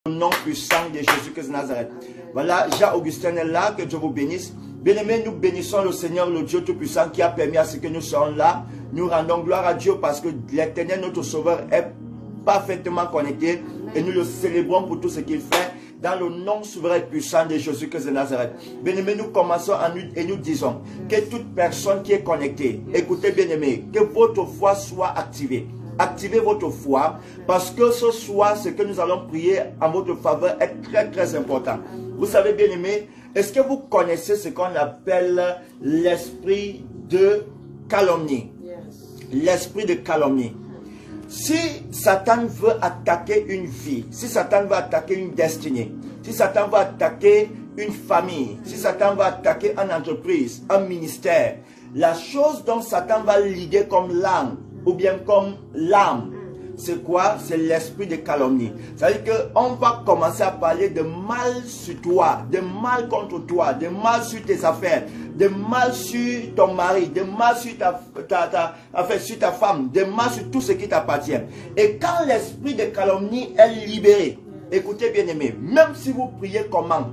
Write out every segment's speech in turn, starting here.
Au nom puissant de Jésus-Christ de Nazareth. Voilà, Jean-Augustin est là, que Dieu vous bénisse. Bien-aimés, nous bénissons le Seigneur, le Dieu Tout-Puissant, qui a permis à ce que nous soyons là. Nous rendons gloire à Dieu parce que l'Éternel, notre Sauveur, est parfaitement connecté et nous le célébrons pour tout ce qu'il fait dans le nom souverain et puissant de Jésus-Christ de Nazareth. Bien-aimés, nous commençons et nous disons que toute personne qui est connectée, écoutez bien-aimés, que votre foi soit activée. Activez votre foi parce que ce soir, ce que nous allons prier en votre faveur est très très important. Vous savez bien-aimés, est-ce que vous connaissez ce qu'on appelle l'esprit de calomnie? L'esprit de calomnie. Si Satan veut attaquer une vie, si Satan veut attaquer une destinée, si Satan veut attaquer une famille, si Satan veut attaquer une entreprise, un ministère, la chose dont Satan va l'idée comme langue, ou bien comme l'âme, c'est quoi? C'est l'esprit de calomnie. C'est-à-dire qu'on va commencer à parler de mal sur toi, de mal contre toi, de mal sur tes affaires, de mal sur ton mari, de mal sur sur ta femme, de mal sur tout ce qui t'appartient. Et quand l'esprit de calomnie est libéré, écoutez bien aimé, même si vous priez comment,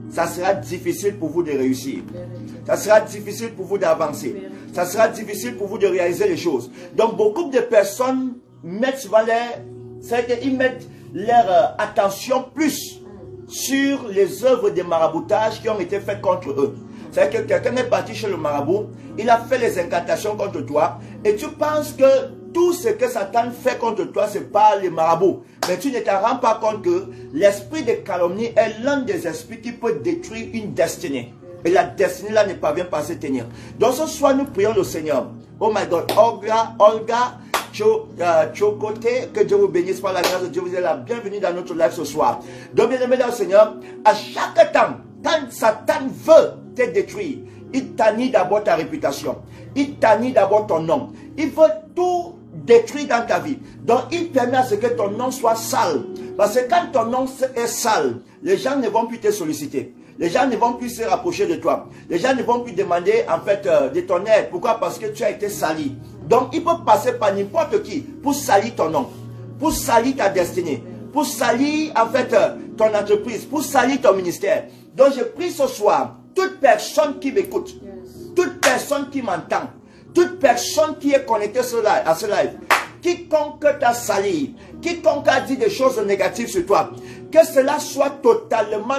ça sera difficile pour vous de réussir. Ça sera difficile pour vous d'avancer. Ça sera difficile pour vous de réaliser les choses. Donc beaucoup de personnes mettent souvent ils mettent leur attention plus sur les œuvres de maraboutage qui ont été faites contre eux. C'est-à-dire que quelqu'un est parti chez le marabout, il a fait les incantations contre toi, et tu penses que tout ce que Satan fait contre toi, c'est pas les marabouts. Mais tu ne te rends pas compte que l'esprit de calomnie est l'un des esprits qui peut détruire une destinée. Et la destinée là ne parvient pas à se tenir. Donc ce soir, nous prions le Seigneur. Oh my God, Olga, Chocoté, que Dieu vous bénisse par la grâce de Dieu. Vous êtes la bienvenue dans notre live ce soir. Donc bien aimé dans le Seigneur, à chaque temps, quand Satan veut te détruire, il tannit d'abord ta réputation. Il tannit d'abord ton nom. Il veut tout détruire dans ta vie. Donc il permet à ce que ton nom soit sale. Parce que quand ton nom est sale, les gens ne vont plus te solliciter. Les gens ne vont plus se rapprocher de toi. Les gens ne vont plus demander en fait de ton aide. Pourquoi? Parce que tu as été sali. Donc il peut passer par n'importe qui pour salir ton nom, pour salir ta destinée, pour salir en fait ton entreprise, pour salir ton ministère. Donc je prie ce soir, toute personne qui m'écoute, toute personne qui m'entend, toute personne qui est connectée à ce live, quiconque t'a sali, quiconque a dit des choses négatives sur toi, que cela soit totalement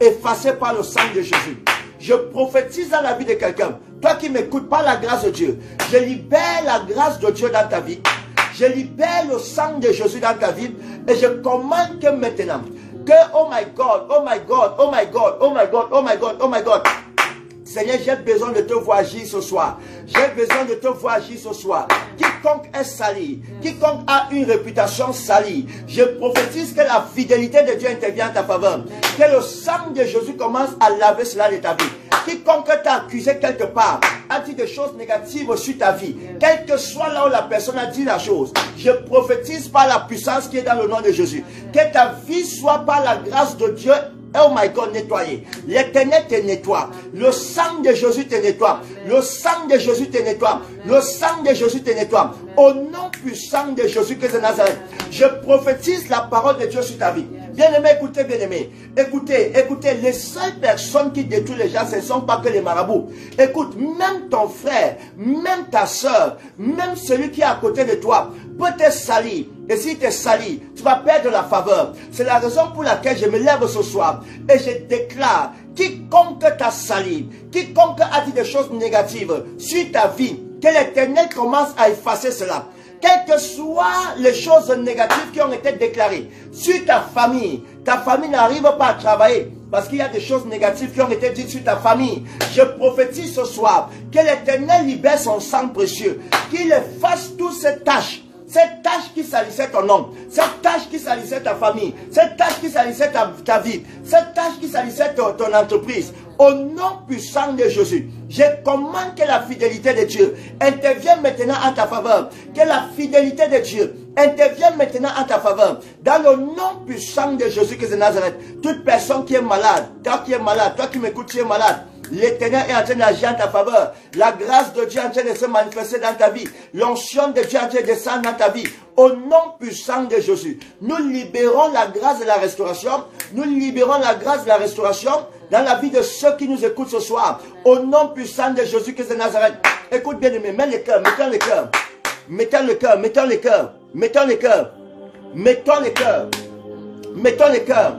effacé par le sang de Jésus. Je prophétise dans la vie de quelqu'un, toi qui m'écoutes par la grâce de Dieu, je libère la grâce de Dieu dans ta vie, je libère le sang de Jésus dans ta vie, et je commande que maintenant, que oh my God, oh my God, oh my God, oh my God, oh my God, oh my God, Seigneur, j'ai besoin de te voir agir ce soir. J'ai besoin de te voir agir ce soir. Quiconque est sali, quiconque a une réputation salie, je prophétise que la fidélité de Dieu intervient en ta faveur. Que le sang de Jésus commence à laver cela de ta vie. Quiconque t'a accusé quelque part, a dit des choses négatives sur ta vie, quel que soit là où la personne a dit la chose, je prophétise par la puissance qui est dans le nom de Jésus. Que ta vie soit par la grâce de Dieu, oh my God, nettoyé. L'Éternel te nettoie. Le sang de Jésus te nettoie. Le sang de Jésus te nettoie. Le sang de Jésus te nettoie. Au nom puissant de Jésus-Christ de Nazareth, je prophétise la parole de Dieu sur ta vie. Bien-aimé, écoutez, bien-aimé. Écoutez, les seules personnes qui détruisent les gens, ce ne sont pas que les marabouts. Écoute, même ton frère, même ta soeur, même celui qui est à côté de toi, peut te salir. Et s'il te salit, tu vas perdre la faveur. C'est la raison pour laquelle je me lève ce soir et je déclare, quiconque t'a sali, quiconque a dit des choses négatives sur ta vie, que l'Éternel commence à effacer cela. Quelles que soient les choses négatives qui ont été déclarées sur ta famille n'arrive pas à travailler parce qu'il y a des choses négatives qui ont été dites sur ta famille. Je prophétise ce soir que l'Éternel libère son sang précieux, qu'il efface toutes ces tâches. Cette tâche qui salissait ton nom, cette tâche qui salissait ta famille, cette tâche qui salissait ta vie, cette tâche qui salissait ton entreprise, au nom puissant de Jésus, je commande que la fidélité de Dieu intervienne maintenant en ta faveur. Que la fidélité de Dieu intervienne maintenant en ta faveur. Dans le nom puissant de Jésus-Christ de Nazareth, toute personne qui est malade, toi qui m'écoutes, tu es malade. L'Éternel est en train d'agir en ta faveur. La grâce de Dieu est en train de se manifester dans ta vie. L'onction de Dieu est en train de descendre dans ta vie. Au nom puissant de Jésus, nous libérons la grâce de la restauration. Nous libérons la grâce de la restauration dans la vie de ceux qui nous écoutent ce soir. Au nom puissant de Jésus-Christ de Nazareth. Écoute bien, mets le cœur, mettons le cœur. Mettons le cœur, mettons le cœur. Mettons le cœur. Mettons le cœur. Mettons le cœur.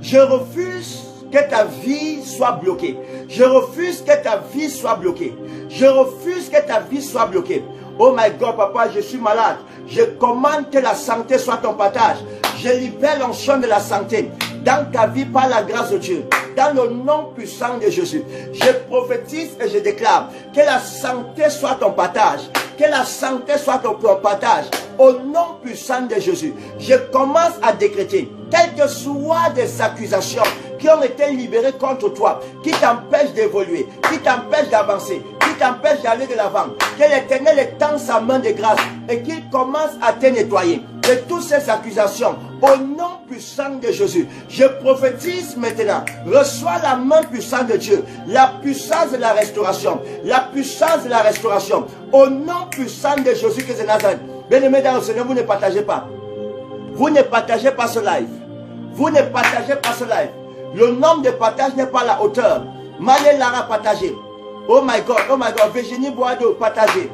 Je refuse que ta vie soit bloquée. Je refuse que ta vie soit bloquée. Je refuse que ta vie soit bloquée. Oh my God, papa, je suis malade. Je commande que la santé soit ton partage. Je libère l'onction de la santé dans ta vie par la grâce de Dieu. Dans le nom puissant de Jésus. Je prophétise et je déclare que la santé soit ton partage. Que la santé soit ton partage. Au nom puissant de Jésus. Je commence à décréter, quelles que soient des accusations qui ont été libérées contre toi, qui t'empêchent d'évoluer, qui t'empêchent d'avancer, qui t'empêchent d'aller de l'avant, que l'Éternel étend sa main de grâce et qu'il commence à te nettoyer de toutes ces accusations. Au nom puissant de Jésus, je prophétise maintenant, reçois la main puissante de Dieu, la puissance de la restauration, la puissance de la restauration, au nom puissant de Jésus-Christ de Nazareth. Bien-aimés dans le Seigneur, vous ne partagez pas. Vous ne partagez pas ce live. Vous ne partagez pas ce live. Le nombre de partages n'est pas à la hauteur. Malé Lara partagé. Oh my God, Virginie Boideau partagé.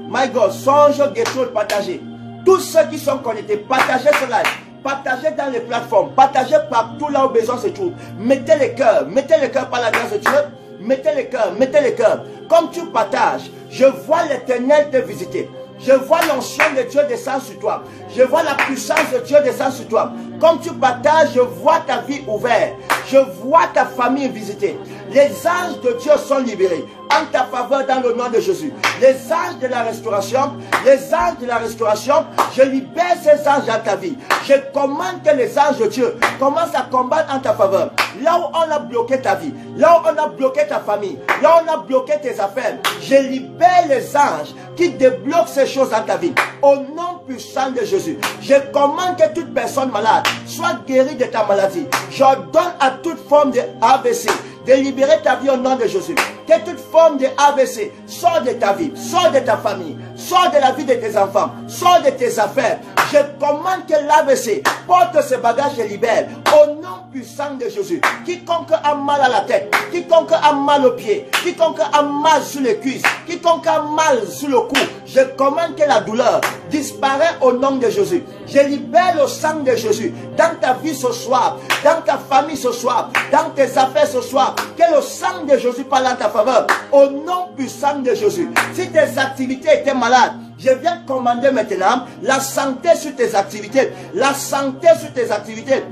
My God, Songe Ghetto partagé. Tous ceux qui sont connectés, partagez ce live. Partagez dans les plateformes. Partagez partout là où besoin se trouve. Mettez le cœur par la grâce de Dieu. Mettez le cœur, mettez le cœur. Comme tu partages, je vois l'Éternel te visiter. Je vois l'onction de Dieu descendre sur toi. Je vois la puissance de Dieu descendre sur toi. Comme tu partages, je vois ta vie ouverte. Je vois ta famille visitée. Les anges de Dieu sont libérés en ta faveur dans le nom de Jésus. Les anges de la restauration, je libère ces anges dans ta vie. Je commande que les anges de Dieu commencent à combattre en ta faveur. Là où on a bloqué ta vie, là où on a bloqué ta famille, là où on a bloqué tes affaires, je libère les anges qui débloquent ces choses dans ta vie. Au nom puissant de Jésus, je commande que toute personne malade soit guérie de ta maladie. J'ordonne à toute forme de AVC de libérer ta vie au nom de Jésus. Que toute forme de AVC sort de ta vie, sort de ta famille, sort de la vie de tes enfants, sort de tes affaires. Je commande que l'AVC porte ce bagage et libère au nom puissant de Jésus. Quiconque a mal à la tête, quiconque a mal aux pieds, quiconque a mal sur les cuisses, quiconque a mal sur le cou, je commande que la douleur disparaît au nom de Jésus. Je libère le sang de Jésus dans ta vie ce soir, dans ta famille ce soir, dans tes affaires ce soir. Que le sang de Jésus parle en ta faveur au nom puissant de Jésus. Si tes activités étaient malades, je viens commander maintenant la santé sur tes activités. La santé sur tes activités.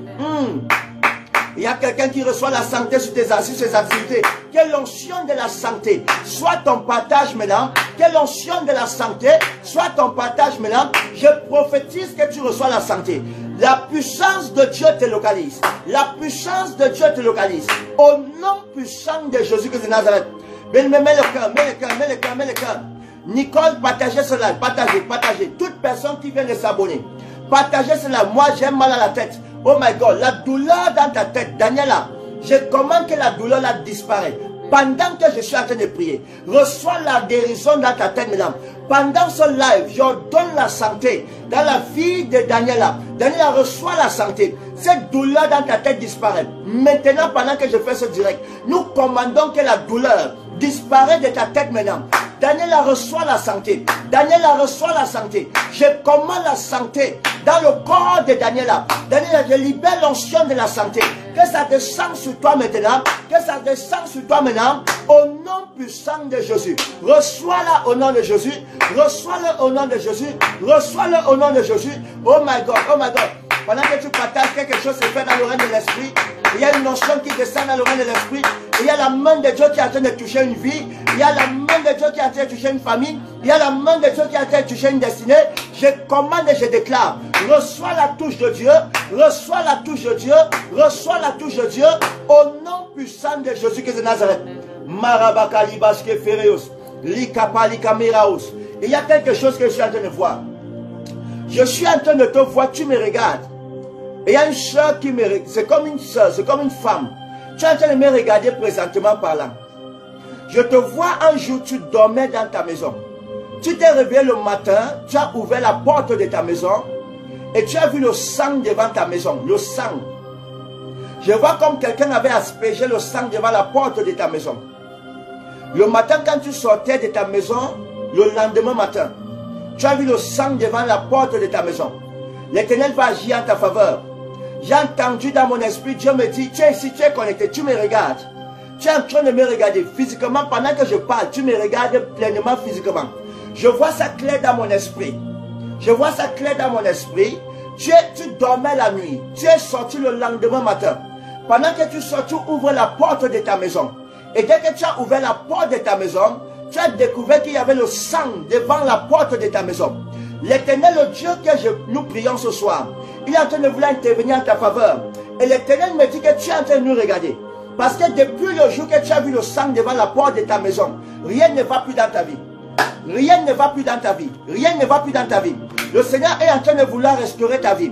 Il y a quelqu'un qui reçoit la santé sur ses activités. Que l'onction de la santé soit ton partage maintenant. Que l'onction de la santé soit ton partage maintenant. Je prophétise que tu reçois la santé. La puissance de Dieu te localise. La puissance de Dieu te localise. Au nom puissant de Jésus-Christ de Nazareth. Mets le cœur, mets le cœur. Nicole, partagez cela, partagez. Toute personne qui vient de s'abonner, partagez cela. Moi, j'ai mal à la tête. Oh my God, la douleur dans ta tête, Daniela, je commande que la douleur là disparaisse. Pendant que je suis en train de prier, reçois la guérison dans ta tête maintenant. Pendant ce live, je donne la santé dans la vie de Daniela. Daniela reçoit la santé. Cette douleur dans ta tête disparaît. Maintenant, pendant que je fais ce direct, nous commandons que la douleur disparaisse de ta tête maintenant. Daniela reçoit la santé. Daniela reçoit la santé. Je commande la santé dans le corps de Daniela. Daniela, je libère l'onction de la santé. Que ça descende sur toi maintenant. Que ça descende sur toi maintenant. Au nom puissant de Jésus. Reçois-la au nom de Jésus. Reçois-le au nom de Jésus. Reçois-le au nom de Jésus. Oh my God, oh my God. Pendant que tu partages, quelque chose se fait dans le règne de l'esprit. Il y a une notion qui descend dans le règne de l'esprit. Il y a la main de Dieu qui est en train de toucher une vie. Il y a la main de Dieu qui est en train de toucher une famille. Il y a la main de Dieu qui est en train de toucher une destinée. Je commande et je déclare. Reçois la touche de Dieu. Reçois la touche de Dieu. Reçois la touche de Dieu. Au nom puissant de Jésus-Christ de Nazareth. Marabakalibaske Fereos. Likapalikameraos. Il y a quelque chose que je suis en train de voir. Je suis en train de te voir, tu me regardes. Et il y a une soeur qui me regarde. C'est comme une soeur, c'est comme une femme. Tu es en train de me regarder présentement parlant. Je te vois un jour, tu dormais dans ta maison. Tu t'es réveillé le matin, tu as ouvert la porte de ta maison et tu as vu le sang devant ta maison. Le sang. Je vois comme quelqu'un avait aspergé le sang devant la porte de ta maison. Le matin, quand tu sortais de ta maison, le lendemain matin, tu as vu le sang devant la porte de ta maison. L'Éternel va agir en ta faveur. J'ai entendu dans mon esprit, Dieu me dit, tu es ici, tu es connecté, tu me regardes. Tu es en train de me regarder physiquement pendant que je parle, tu me regardes pleinement physiquement. Je vois ça clair dans mon esprit. Je vois ça clair dans mon esprit. Tu dormais la nuit. Tu es sorti le lendemain matin. Pendant que tu sors, tu ouvres la porte de ta maison. Et dès que tu as ouvert la porte de ta maison, tu as découvert qu'il y avait le sang devant la porte de ta maison. L'Éternel, le Dieu que nous prions ce soir, il est en train de vouloir intervenir en ta faveur. Et l'Éternel me dit que tu es en train de nous regarder. Parce que depuis le jour que tu as vu le sang devant la porte de ta maison, rien ne va plus dans ta vie. Rien ne va plus dans ta vie. Rien ne va plus dans ta vie. Le Seigneur est en train de vouloir restaurer ta vie.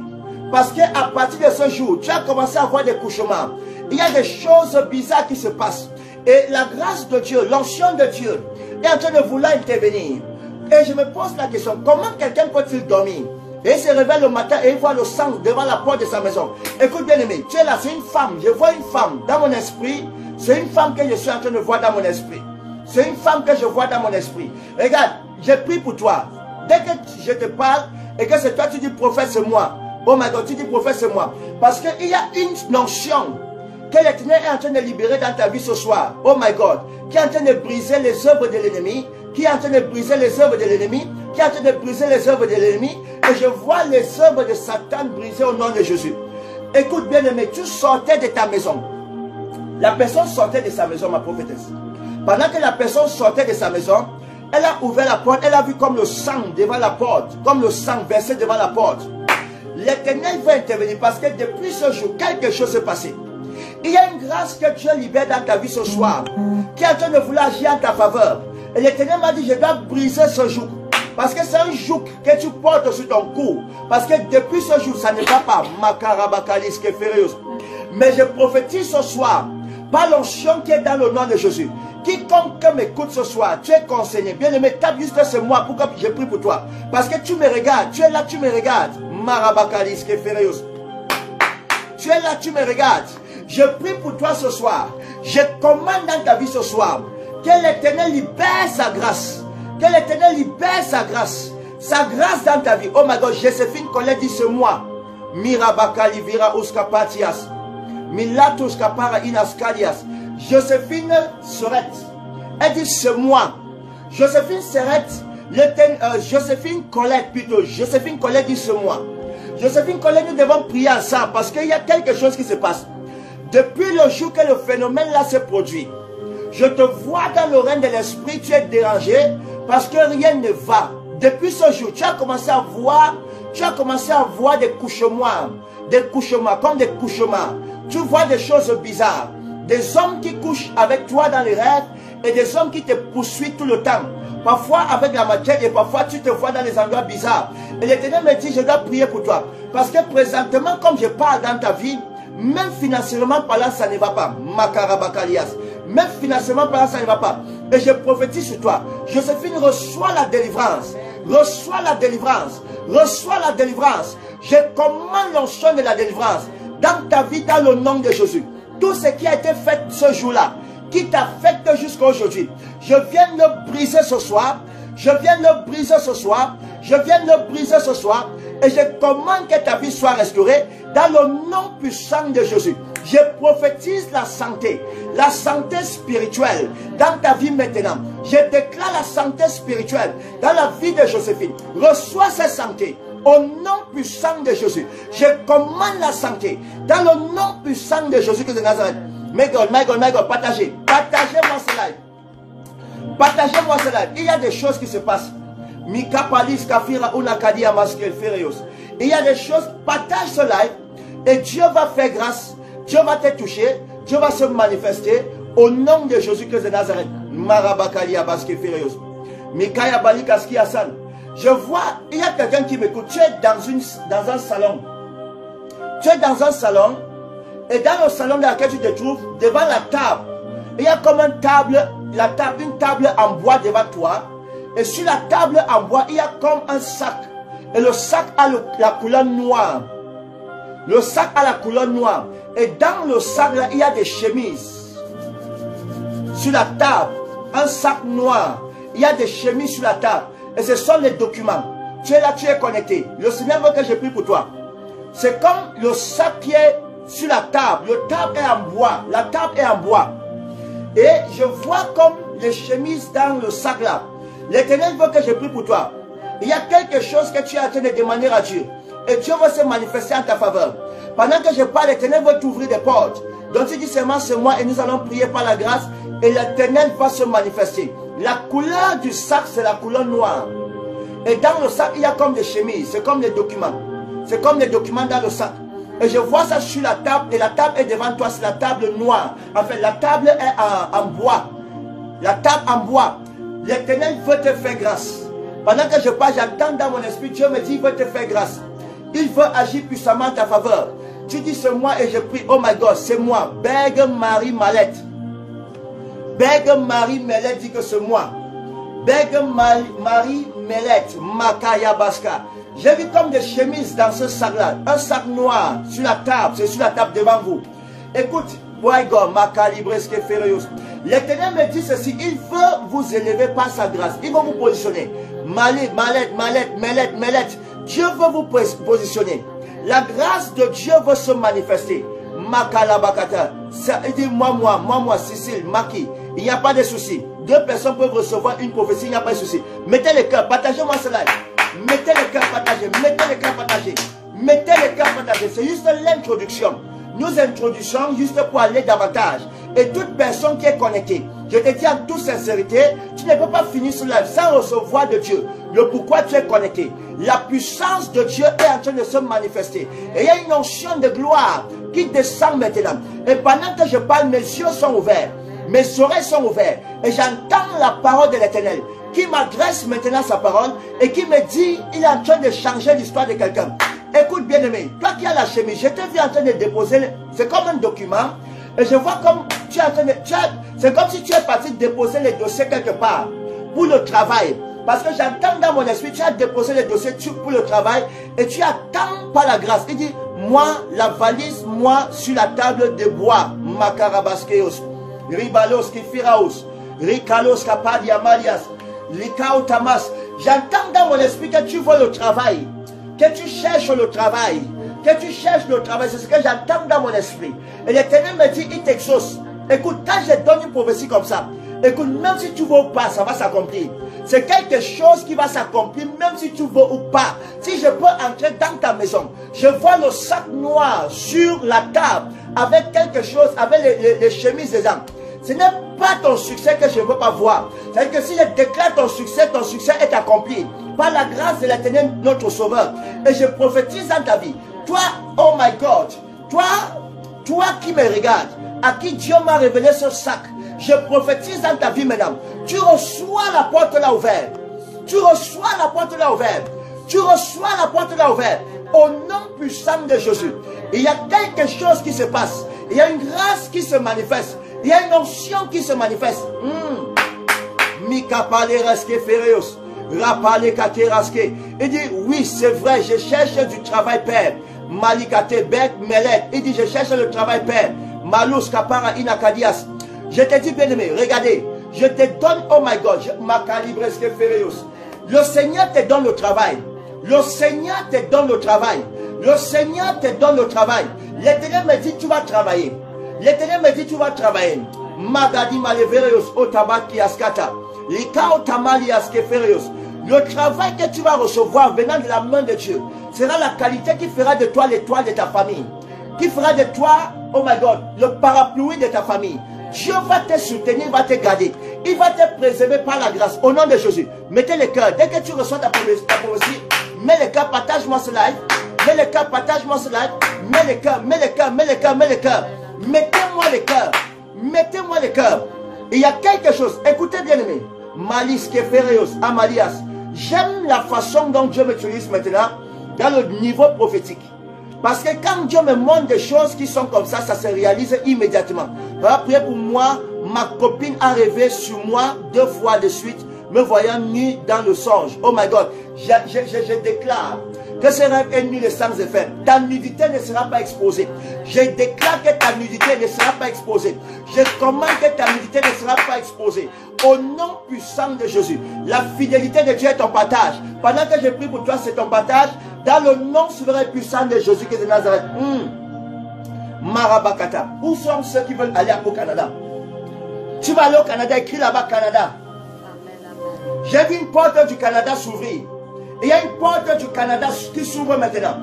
Parce qu'à partir de ce jour, tu as commencé à avoir des couchements. Il y a des choses bizarres qui se passent. Et la grâce de Dieu, l'onction de Dieu est en train de vouloir intervenir. Et je me pose la question, comment quelqu'un peut-il dormir? Et il se réveille le matin et il voit le sang devant la porte de sa maison. Écoute bien aimé, tu es là, c'est une femme. Je vois une femme dans mon esprit. C'est une femme que je suis en train de voir dans mon esprit. C'est une femme que je vois dans mon esprit. Regarde, j'ai prié pour toi. Dès que je te parle et que c'est toi, tu dis prophète, c'est moi. Oh my God, tu dis prophète, c'est moi. Parce qu'il y a une notion que l'Éternel est en train de libérer dans ta vie ce soir. Oh my God, qui est en train de briser les œuvres de l'ennemi. Qui est en train de briser les œuvres de l'ennemi. Qui est en train de briser les œuvres de l'ennemi. Et je vois les œuvres de Satan brisées au nom de Jésus. Écoute bien aimé, tu sortais de ta maison. La personne sortait de sa maison, ma prophétesse. Pendant que la personne sortait de sa maison, elle a ouvert la porte, elle a vu comme le sang devant la porte, comme le sang versé devant la porte. L'Éternel va intervenir parce que depuis ce jour, quelque chose s'est passé. Il y a une grâce que Dieu libère dans ta vie ce soir, qui est en train de vouloir agir en ta faveur. Et l'Éternel m'a dit, je dois briser ce joug. Parce que c'est un joug que tu portes sur ton cou. Parce que depuis ce jour, ça ne va pas. Mais je prophétise ce soir, par l'onction qui est dans le nom de Jésus. Quiconque m'écoute ce soir, tu es conseillé. Bien aimé, tape juste ce moi pour que je prie pour toi. Parce que tu me regardes, tu es là, tu me regardes. Tu es là, tu me regardes. Je prie pour toi ce soir. Je commande dans ta vie ce soir. Que l'Éternel libère sa grâce. Que l'Éternel libère sa grâce. Sa grâce dans ta vie. Oh my God, Joséphine Collet dit ce moi. Mirabakali vira uskapatias. Milatus kapara inaskalias. Joséphine Serette. Elle dit ce moi. Joséphine Serette. Joséphine Collet plutôt. Joséphine Collet dit ce moi. Joséphine Collet, nous devons prier ensemble parce qu'il y a quelque chose qui se passe. Depuis le jour que le phénomène là s'est produit, je te vois dans le règne de l'esprit, tu es dérangé parce que rien ne va. Depuis ce jour, tu as commencé à voir des couchements, comme des couchements. Tu vois des choses bizarres. Des hommes qui couchent avec toi dans les rêves et des hommes qui te poursuivent tout le temps. Parfois avec la matière et parfois tu te vois dans les endroits bizarres. Et l'Éternel me dit, je dois prier pour toi. Parce que présentement, comme je parle dans ta vie, même financièrement parlant, ça ne va pas. Makarabakalias. Même financièrement parlant, ça ne va pas. Et je prophétise sur toi. Joséphine, reçois la délivrance. Reçois la délivrance. Reçois la délivrance. Je commande l'onction de la délivrance dans ta vie, dans le nom de Jésus. Tout ce qui a été fait ce jour-là, qui t'affecte jusqu'à aujourd'hui, je viens le briser ce soir. Je viens le briser ce soir. Je viens le briser ce soir. Et je commande que ta vie soit restaurée dans le nom puissant de Jésus. Je prophétise la santé spirituelle dans ta vie maintenant. Je déclare la santé spirituelle dans la vie de Joséphine. Reçois cette santé au nom puissant de Jésus. Je commande la santé dans le nom puissant de Jésus de Nazareth. My God, partagez. Partagez-moi ce live. Partagez-moi ce live. Il y a des choses qui se passent. Il y a des choses, partage ce live et Dieu va faire grâce, Dieu va te toucher, Dieu va se manifester au nom de Jésus-Christ de Nazareth. Je vois, il y a quelqu'un qui m'écoute, tu es dans un salon. Tu es dans un salon et dans le salon dans lequel tu te trouves, devant la table, il y a comme une table une table en bois devant toi. Et sur la table en bois, il y a comme un sac. Et le sac a la couleur noire. Le sac a la couleur noire. Et dans le sac, là, il y a des chemises. Sur la table, un sac noir. Il y a des chemises sur la table. Et ce sont les documents. Tu es là, tu es connecté. Le Seigneur veut que je prie pour toi. C'est comme le sac qui est sur la table. Le table est en bois. La table est en bois. Et je vois comme les chemises dans le sac là. L'Éternel veut que je prie pour toi. Il y a quelque chose que tu es en train de demander à Dieu. Et Dieu va se manifester en ta faveur. Pendant que je parle, l'Éternel veut t'ouvrir des portes. Donc tu dis seulement c'est moi et nous allons prier par la grâce. Et l'Éternel va se manifester. La couleur du sac, c'est la couleur noire. Et dans le sac, il y a comme des chemises. C'est comme des documents. C'est comme des documents dans le sac. Et je vois ça sur la table. Et la table est devant toi. C'est la table noire. En fait, la table est en bois. La table en bois. L'Éternel veut te faire grâce. Pendant que je parle, j'entends dans mon esprit, Dieu me dit, il veut te faire grâce. Il veut agir puissamment en ta faveur. Tu dis, c'est moi et je prie, oh my God, c'est moi. Bègue Marie Mallette. Bègue Marie Mallette dit que c'est moi. Bègue Marie Mallette, Makaya Baska. J'ai vu comme des chemises dans ce sac-là. Un sac noir sur la table. C'est sur la table devant vous. Écoute, l'Éternel me dit ceci. Il veut vous élever par sa grâce. Il va vous positionner. Mallette. Dieu veut vous positionner. La grâce de Dieu veut se manifester. Makalabakata. Il dit moi, Cécile, Maki. Il n'y a pas de souci. Deux personnes peuvent recevoir une prophétie. Il n'y a pas de souci. Mettez les cœurs. Partagez-moi cela. Mettez les cœurs partagés. Mettez les cœurs partagés. Mettez les cœurs partagés. C'est juste l'introduction. Nous introduisons juste pour aller davantage. Et toute personne qui est connectée, je te dis en toute sincérité, tu ne peux pas finir ce live sans recevoir de Dieu le pourquoi tu es connecté. La puissance de Dieu est en train de se manifester. Et il y a une onction de gloire qui descend maintenant. Et pendant que je parle, mes yeux sont ouverts. Mes oreilles sont ouvertes. Et j'entends la parole de l'Éternel qui m'adresse maintenant sa parole et qui me dit, il est en train de changer l'histoire de quelqu'un. Écoute bien aimé, toi qui as la chemise, je t'ai vu en train de déposer, c'est comme un document, et je vois comme tu es en train de, c'est comme si tu es parti déposer les dossiers quelque part, pour le travail. Parce que j'entends dans mon esprit, tu as déposé les dossiers pour le travail, et tu attends par la grâce. Il dit, moi, la valise, moi, sur la table de bois, Makarabaskeos, Ribalos, Kifiraos, Rikalos, Kapadiamalias, Likao Tamas. J'entends dans mon esprit que tu vois le travail. Que tu cherches le travail. Que tu cherches le travail. C'est ce que j'entends dans mon esprit. Et l'Éternel me dit, il t'exauce. Écoute, quand je donne une prophétie comme ça, écoute, même si tu veux ou pas, ça va s'accomplir. C'est quelque chose qui va s'accomplir, même si tu veux ou pas. Si je peux entrer dans ta maison, je vois le sac noir sur la table, avec quelque chose, avec les chemises dedans. Ce n'est pas ton succès que je ne veux pas voir. C'est-à-dire que si je déclare ton succès est accompli. Par la grâce de l'Éternel, notre Sauveur. Et je prophétise dans ta vie. Toi, oh my God, toi qui me regardes, à qui Dieu m'a révélé ce sac, je prophétise dans ta vie, mesdames. Tu reçois la porte là ouverte. Tu reçois la porte là ouverte. Tu reçois la porte là ouverte. Au nom puissant de Jésus. Il y a quelque chose qui se passe. Il y a une grâce qui se manifeste. Il y a une onction qui se manifeste. Il dit, oui, c'est vrai, je cherche du travail, Père. Malikate, Bek, Melet. Il dit, je cherche le travail, Père. Malus, Kapara, Inakadias. Je te dis, bien aimé, regardez, je te donne, oh my God, le Seigneur te donne le travail. Le Seigneur te donne le travail. Le Seigneur te donne le travail. L'Éternel me dit, tu vas travailler. L'Éternel me dit, tu vas travailler. Magadi Malevereos, Otabaki Askata. Likao Tamalias Kefereos. Le travail que tu vas recevoir venant de la main de Dieu sera la qualité qui fera de toi l'étoile de ta famille. Qui fera de toi, oh my God, le parapluie de ta famille. Dieu va te soutenir, va te garder. Il va te préserver par la grâce. Au nom de Jésus, mettez le cœur. Dès que tu reçois ta prophétie, mets le cœur, partage-moi ce live. Mets le cœur, partage-moi ce live. Mets le cœur, mets le cœur, mets le cœur, mets le cœur. Mettez-moi le cœur. Mettez-moi le cœur. Il y a quelque chose. Écoutez bien aimé. Malis Kefereos, Amalias. J'aime la façon dont Dieu m'utilise maintenant dans le niveau prophétique. Parce que quand Dieu me montre des choses qui sont comme ça se réalise immédiatement. Va prier pour moi, ma copine a rêvé sur moi 2 fois de suite, me voyant nu dans le songe. Oh my God, je déclare que ce rêve est nul et sans effet. Ta nudité ne sera pas exposée. Je déclare que ta nudité ne sera pas exposée. Je commande que ta nudité ne sera pas exposée. Au nom puissant de Jésus, la fidélité de Dieu est ton partage. Pendant que je prie pour toi, c'est ton partage. Dans le nom souverain et puissant de Jésus qui est de Nazareth. Marabakata. Où sont ceux qui veulent aller au Canada? Tu vas aller au Canada, écris là-bas Canada. J'ai vu une porte du Canada s'ouvrir. Il y a une porte du Canada qui s'ouvre maintenant.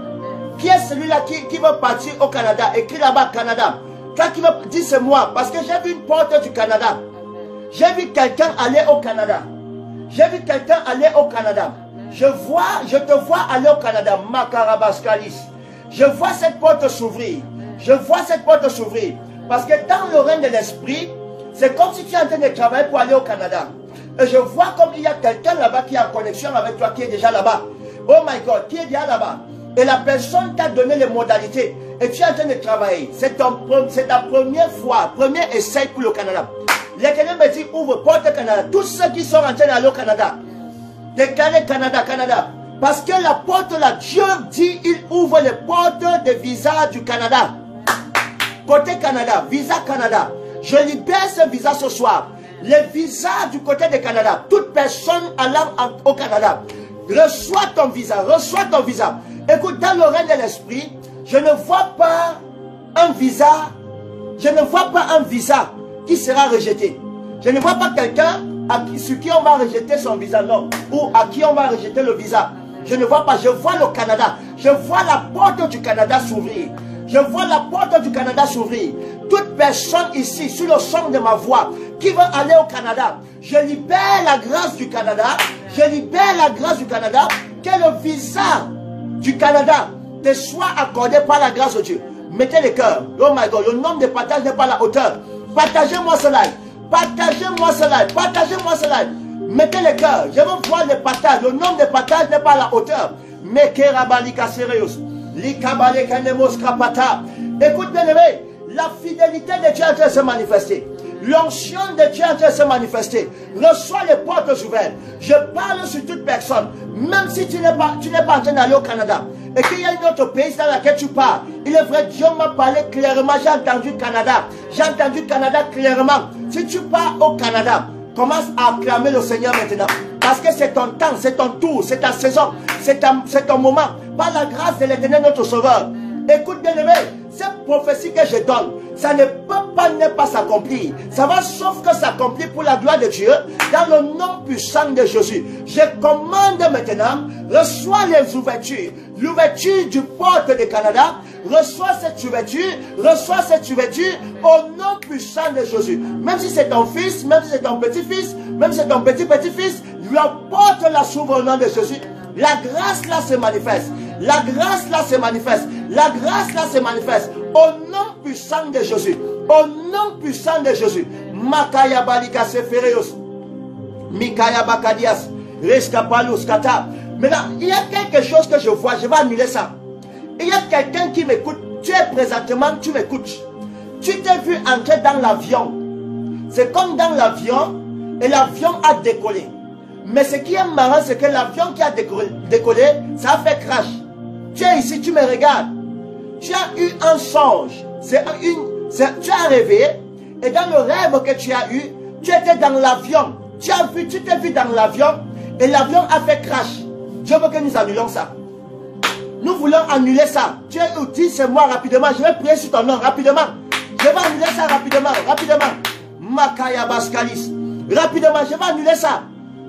Qui est celui-là qui veut partir au Canada? Écris là-bas Canada. Quand qui veut dire c'est moi. Parce que j'ai vu une porte du Canada. J'ai vu quelqu'un aller au Canada. J'ai vu quelqu'un aller au Canada. Je te vois aller au Canada. Makarabaskalis. Je vois cette porte s'ouvrir. Je vois cette porte s'ouvrir. Parce que dans le règne de l'esprit, c'est comme si tu es en train de travailler pour aller au Canada. Et je vois comme il y a quelqu'un là-bas qui est en connexion avec toi, qui est déjà là-bas. Oh my God, qui est déjà là-bas. Et la personne t'a donné les modalités. Et tu es en train de travailler. C'est ta première fois, premier essai pour le Canada. L'Éternel me dit, ouvre porte Canada. Tous ceux qui sont en train d'aller au Canada, déclarez Canada, Canada. Parce que la porte là, Dieu dit, il ouvre les portes de visa du Canada. Côté Canada, visa Canada. Je libère ce visa ce soir. Les visas du côté du Canada. Toute personne allant au Canada, reçois ton visa, reçois ton visa. Écoute, dans le règne de l'esprit, je ne vois pas un visa, qui sera rejeté. Je ne vois pas quelqu'un sur qui on va rejeter son visa, non. Ou à qui on va rejeter le visa. Je ne vois pas, je vois le Canada. Je vois la porte du Canada s'ouvrir. Je vois la porte du Canada s'ouvrir. Toute personne ici, sur le son de ma voix, qui veut aller au Canada, je libère la grâce du Canada. Je libère la grâce du Canada. Que le visa du Canada te soit accordé par la grâce de Dieu. Mettez les cœurs. Oh my God, le nombre de partages n'est pas à la hauteur. Partagez-moi ce live. Partagez-moi ce live. Partagez-moi ce live. Mettez les cœurs. Je veux voir les partages. Le nombre de partages n'est pas à la hauteur. Mekerabalika serious. Écoute bien aimé, la fidélité de Dieu est en train de se manifester. L'onction de Dieu est en train de se manifester. Reçois les portes ouvertes. Je parle sur toute personne. Même si tu n'es pas en train d'aller au Canada. Et qu'il y a un autre pays dans lequel tu pars. Il est vrai, Dieu m'a parlé clairement. J'ai entendu Canada. J'ai entendu Canada clairement. Si tu pars au Canada, commence à acclamer le Seigneur maintenant. Parce que c'est ton temps, c'est ton tour, c'est ta saison, c'est ton moment. Par la grâce de l'Éternel, notre Sauveur. Écoute bien aimé, cette prophétie que je donne, ça ne peut pas ne pas s'accomplir. Ça va sauf que s'accomplir pour la gloire de Dieu, dans le nom puissant de Jésus. Je commande maintenant, reçois les ouvertures. L'ouverture du porte de Canada, reçois cette ouverture au nom puissant de Jésus. Même si c'est ton fils, même si c'est ton petit-fils, même si c'est ton petit-petit-fils, la porte la s'ouvre au nom de Jésus. La grâce là se manifeste. La grâce là se manifeste. La grâce là se manifeste. Au nom puissant de Jésus. Au nom puissant de Jésus. Makaya balika sefereos. Mikaya bakadias. Reskapalus kata. Maintenant, il y a quelque chose que je vois. Je vais annuler ça. Il y a quelqu'un qui m'écoute. Tu es présentement, tu m'écoutes. Tu t'es vu entrer dans l'avion. C'est comme dans l'avion. Et l'avion a décollé. Mais ce qui est marrant, c'est que l'avion qui a décollé, ça a fait crash. Tu es ici, tu me regardes. Tu as eu un songe. Tu as rêvé. Et dans le rêve que tu as eu, tu étais dans l'avion. Tu t'es vu dans l'avion. Et l'avion a fait crash. Dieu veut que nous annulons ça. Nous voulons annuler ça. Tu es où? Dis c'est moi rapidement. Je vais prier sur ton nom rapidement. Je vais annuler ça rapidement. Rapidement. Makaya Baskalis. Rapidement, je vais annuler ça.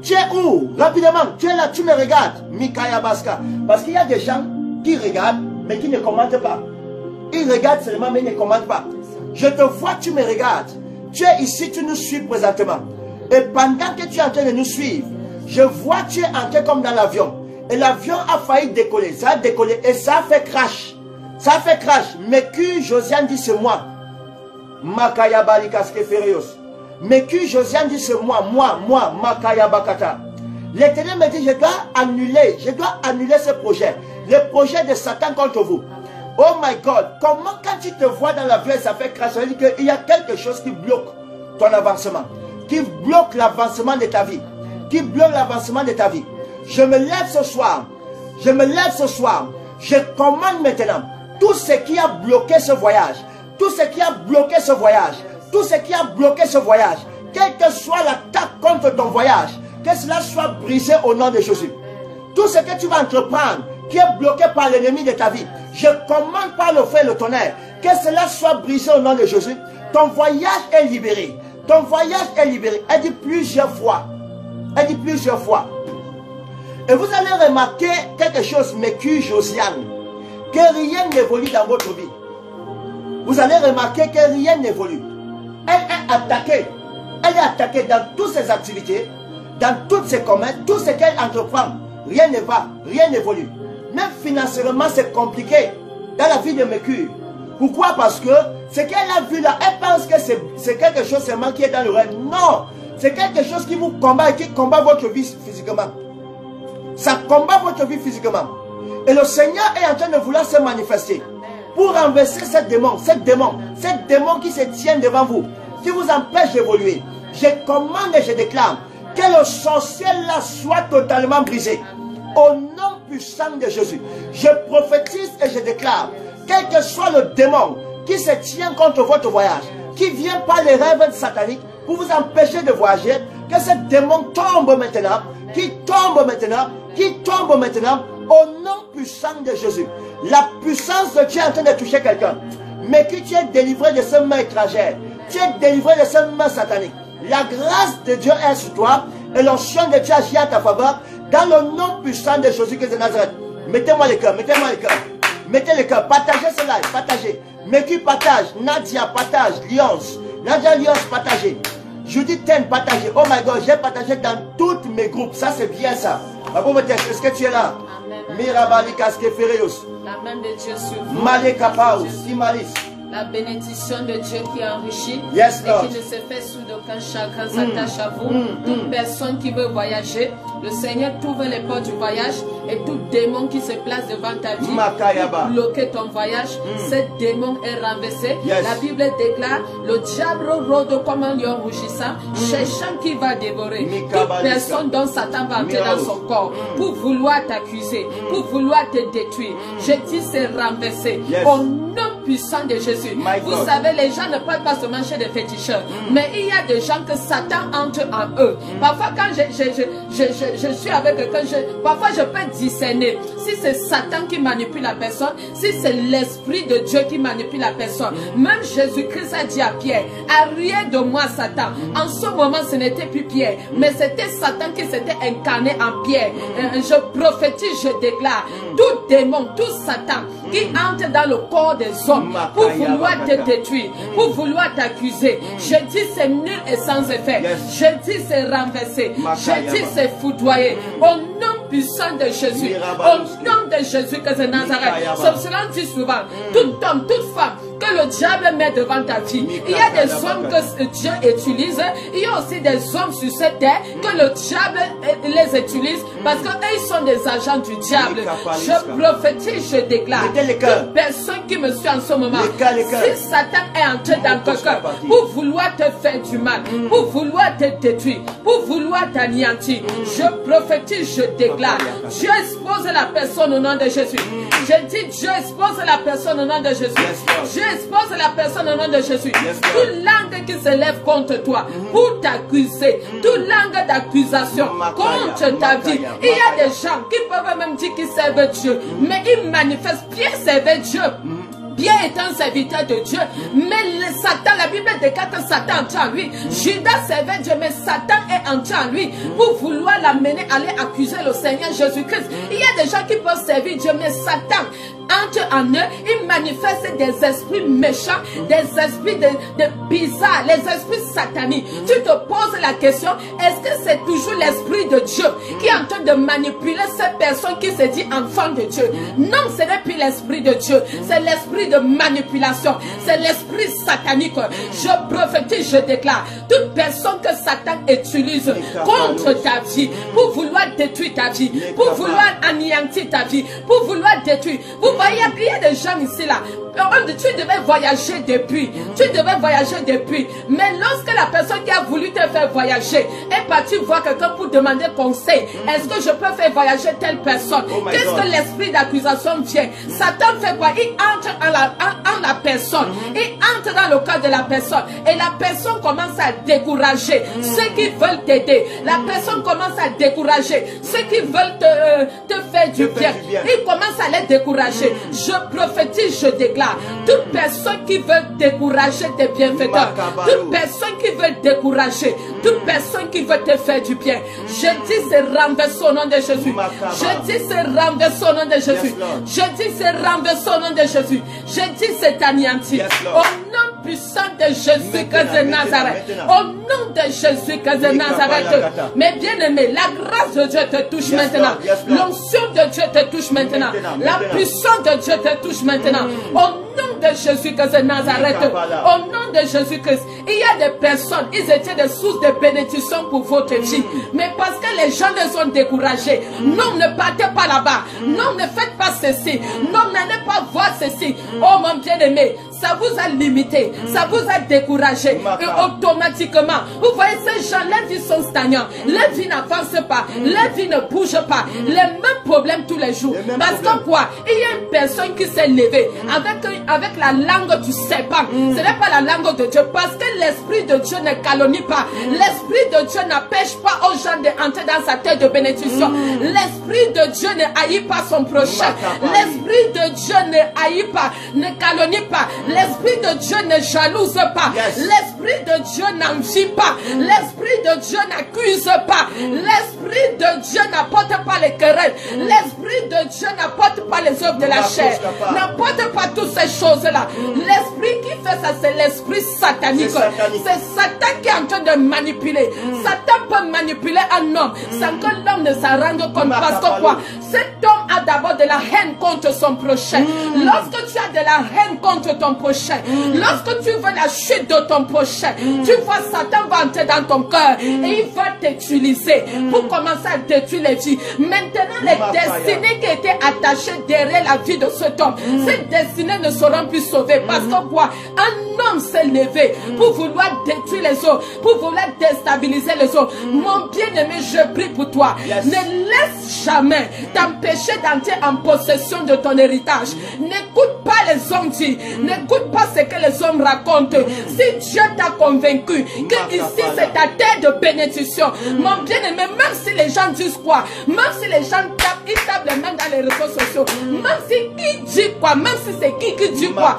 Tu es où? Rapidement, tu es là, tu me regardes. Mikaya Baska. Parce qu'il y a des gens qui regardent, mais qui ne commentent pas. Ils regardent seulement, mais ils ne commentent pas. Je te vois, tu me regardes. Tu es ici, tu nous suis présentement. Et pendant que tu es en train de nous suivre, je vois tu es entré comme dans l'avion. Et l'avion a failli décoller. Ça a décollé et ça a fait crash. Ça a fait crash. Mais que Josiane dit c'est moi. Makaya Balikaske Ferios. Mais que Josiane dit c'est moi, Makaya Bakata. L'Éternel me dit, je dois annuler ce projet. Le projet de Satan contre vous. Oh my God, comment quand tu te vois dans l'avion et ça fait crash, ça veut dire qu'il y a quelque chose qui bloque ton avancement, qui bloque l'avancement de ta vie, qui bloque l'avancement de ta vie. Je me lève ce soir, je me lève ce soir, je commande maintenant tout ce qui a bloqué ce voyage, tout ce qui a bloqué ce voyage, tout ce qui a bloqué ce voyage, quelle que soit l'attaque contre ton voyage, que cela soit brisé au nom de Jésus. Tout ce que tu vas entreprendre, qui est bloqué par l'ennemi de ta vie, je commande par le feu et le tonnerre, que cela soit brisé au nom de Jésus. Ton voyage est libéré. Ton voyage est libéré. Elle dit plusieurs fois. Elle dit plusieurs fois. Et vous allez remarquer quelque chose, Mécu Josiane, que rien n'évolue dans votre vie. Vous allez remarquer que rien n'évolue. Elle est attaquée. Elle est attaquée dans toutes ses activités, dans toutes ses commerces, tout ce qu'elle entreprend. Rien ne va, rien n'évolue. Même financièrement, c'est compliqué dans la vie de Mécu. Pourquoi? Parce que ce qu'elle a vu là, elle pense que c'est quelque chose seulement qui est dans le rêve. Non, c'est quelque chose qui vous combat et qui combat votre vie physiquement. Ça combat votre vie physiquement. Et le Seigneur est en train de vouloir se manifester pour renverser cette démon qui se tient devant vous, qui vous empêche d'évoluer. Je commande et je déclare que le sorcier là soit totalement brisé. Au nom puissant de Jésus, je prophétise et je déclare, quel que soit le démon qui se tient contre votre voyage, qui vient par les rêves sataniques pour vous empêcher de voyager, que ce démon tombe maintenant, qui tombe maintenant, qui tombe maintenant, au nom puissant de Jésus. La puissance de Dieu est en train de toucher quelqu'un, mais que tu es délivré de ces mains étrangères, tu es délivré de ces mains sataniques. La grâce de Dieu est sur toi et l'onction de Dieu agit à ta faveur dans le nom puissant de Jésus-Christ de Nazareth. Mettez-moi les cœurs, mettez-moi les cœurs. Mettez les cœurs, partagez ce live, partagez. Mécu partage, Nadia partage, Lyons, Nadia Lyons partage. Judith Ten partagez. Oh my God, j'ai partagé dans tous mes groupes, ça c'est bien ça. Ma pauvre tête, est-ce que tu es là? Mirabali Kaske Ferreus. La main de Dieu sur vous. Maleka Paus, Simalis. La bénédiction de Dieu qui enrichit Yes, et qui ne se fait sous aucun chagrin s'attache à vous. Toute personne qui veut voyager, le Seigneur t'ouvre les portes du voyage et tout démon qui se place devant ta vie pour bloquer ton voyage, ce démon est renversé. Yes. La Bible déclare, le diable rôde comme un lion rougissant, cherchant qui va dévorer. Toute personne dont Satan va entrer dans son corps pour vouloir t'accuser, pour vouloir te détruire. Je dis c'est renversé. Yes. Au nom puissant de Jésus. Vous savez, les gens ne peuvent pas se manger des féticheurs, mais il y a des gens que Satan entre en eux. Parfois quand je suis avec quelqu'un, parfois je peux discerner si c'est Satan qui manipule la personne, si c'est l'Esprit de Dieu qui manipule la personne. Même Jésus-Christ a dit à Pierre, arrière de moi Satan. En ce moment ce n'était plus Pierre, mais c'était Satan qui s'était incarné en Pierre. Je prophétise, je déclare, tout démon, tout Satan qui entre dans le corps des hommes pour vouloir te détruire, pour vouloir t'accuser. Je dis c'est nul et sans effet. Je dis c'est renversé. Je dis c'est foudroyé. Au nom puissant de Jésus, au nom de Jésus que c'est Nazareth. C'est cela dit souvent, tout homme, toute femme que le diable met devant ta vie. Il y a des hommes que Dieu utilise, il y a aussi des hommes sur cette terre que le diable les utilise parce qu'ils sont des agents du diable. Je prophétise, je déclare, toute personne qui me suit en ce moment, si Satan est entré dans quelqu'un pour vouloir te faire du mal, pour vouloir te détruire, pour vouloir t'anéantir, je prophétise, je déclare, Dieu expose la personne au nom de Jésus. Je dis Dieu expose la personne au nom de Jésus. Dieu expose la personne au nom de Jésus. Toute langue qui se lève contre toi pour t'accuser, toute langue d'accusation contre ta vie. Il y a des gens qui peuvent même dire qu'ils servent Dieu, mais ils manifestent bien servir Dieu. Bien est un serviteur de Dieu, mais le Satan, la Bible déclare que Satan entre en lui. Judas servait Dieu, mais Satan est entré en lui pour vouloir l'amener à aller accuser le Seigneur Jésus-Christ. Il y a des gens qui peuvent servir Dieu, mais Satan entre en eux, ils manifestent des esprits méchants, des esprits de bizarres, les esprits sataniques. Tu te poses la question, est-ce que c'est toujours l'esprit de Dieu qui est en train de manipuler cette personne qui se dit enfant de Dieu? Non, ce n'est plus l'esprit de Dieu, c'est l'esprit de manipulation, c'est l'esprit satanique. Je prophétise, je déclare, toute personne que Satan utilise contre ta vie, pour vouloir détruire ta vie, pour vouloir anéantir ta vie, pour vouloir détruire. Vous voyez, il y a des gens ici là, tu devais voyager depuis. Tu devais voyager depuis. Mais lorsque la personne qui a voulu te faire voyager est partie voir quelqu'un pour demander conseil, est-ce que je peux faire voyager telle personne? Qu'est-ce que l'esprit d'accusation vient? Satan fait quoi? Il entre en la personne. Il entre dans le cœur de la personne. Et la personne commence à décourager ceux qui veulent t'aider. La personne commence à décourager ceux qui veulent te faire du bien. Il commence à les décourager. Je prophétise, je déclare. Toute personne qui veut décourager tes bienfaiteurs, toute personne qui veut décourager, toute personne qui veut te faire du bien, je dis c'est renversé au nom de Jésus. Je dis c'est renversé au nom de Jésus. Je dis c'est renversé au nom de Jésus. Je dis c'est anéanti. Au nom puissant de Jésus de Nazareth. Au nom de Jésus de Nazareth. Mais bien aimé, la grâce de Dieu te touche maintenant. L'onction de Dieu te touche maintenant. La puissance de Dieu te touche maintenant. Au nom de Jésus de Nazareth. Au nom de Jésus-Christ. Il y a des personnes, ils étaient des sources de bénédiction pour votre vie. Mais parce que les gens les ont découragés. Non, ne partez pas là-bas. Non, ne faites pas ceci. Non, n'allez pas voir ceci. Oh mon bien-aimé, ça vous a limité, ça vous a découragé. Et automatiquement, vous voyez ces gens, leurs vies sont stagnants. Leur vie n'avance pas, leur vie ne bouge pas. Les mêmes problèmes tous les jours. Parce que quoi? Il y a une personne qui s'est levée avec la langue du serpent. Ce n'est pas la langue de Dieu. Parce que l'Esprit de Dieu ne calonie pas. L'Esprit de Dieu n'empêche pas aux gens d'entrer dans sa terre de bénédiction. L'Esprit de Dieu ne haït pas son prochain. L'Esprit de Dieu ne haït pas, ne calonie pas. L'Esprit de Dieu ne jalouse pas. L'Esprit de Dieu n'envie pas. L'Esprit de Dieu n'accuse pas. L'Esprit de Dieu n'apporte pas les querelles. L'Esprit de Dieu n'apporte pas les œuvres de la chair. N'apporte pas toutes ces choses-là. L'Esprit qui fait ça, c'est l'Esprit satanique. C'est Satan qui est en train de manipuler. Satan peut manipuler un homme sans que l'homme ne s'en rende compte. Parce que quoi? Cet homme a d'abord de la haine contre son prochain. Lorsque tu as de la haine contre ton prochain, lorsque tu veux la chute de ton prochain, tu vois Satan va entrer dans ton cœur et il va t'utiliser pour commencer à détruire les vies. Maintenant, les destinées qui étaient attachées derrière la vie de cet homme, ces destinées ne seront plus sauvées. Parce que quoi? Un homme s'est levé pour vouloir détruire les autres, pour vouloir déstabiliser les autres. Mon bien-aimé, je prie pour toi. Ne laisse jamais t'empêcher d'entrer en possession de ton héritage. N'écoute pas les hommes dire. N'écoute pas ce que les hommes racontent. Si Dieu t'a convaincu que ici c'est ta terre de bénédiction, mon bien-aimé, même si les gens disent quoi, même si les gens tapent, ils tapent les mains dans les réseaux sociaux, même si qui dit quoi, même si c'est qui dit quoi,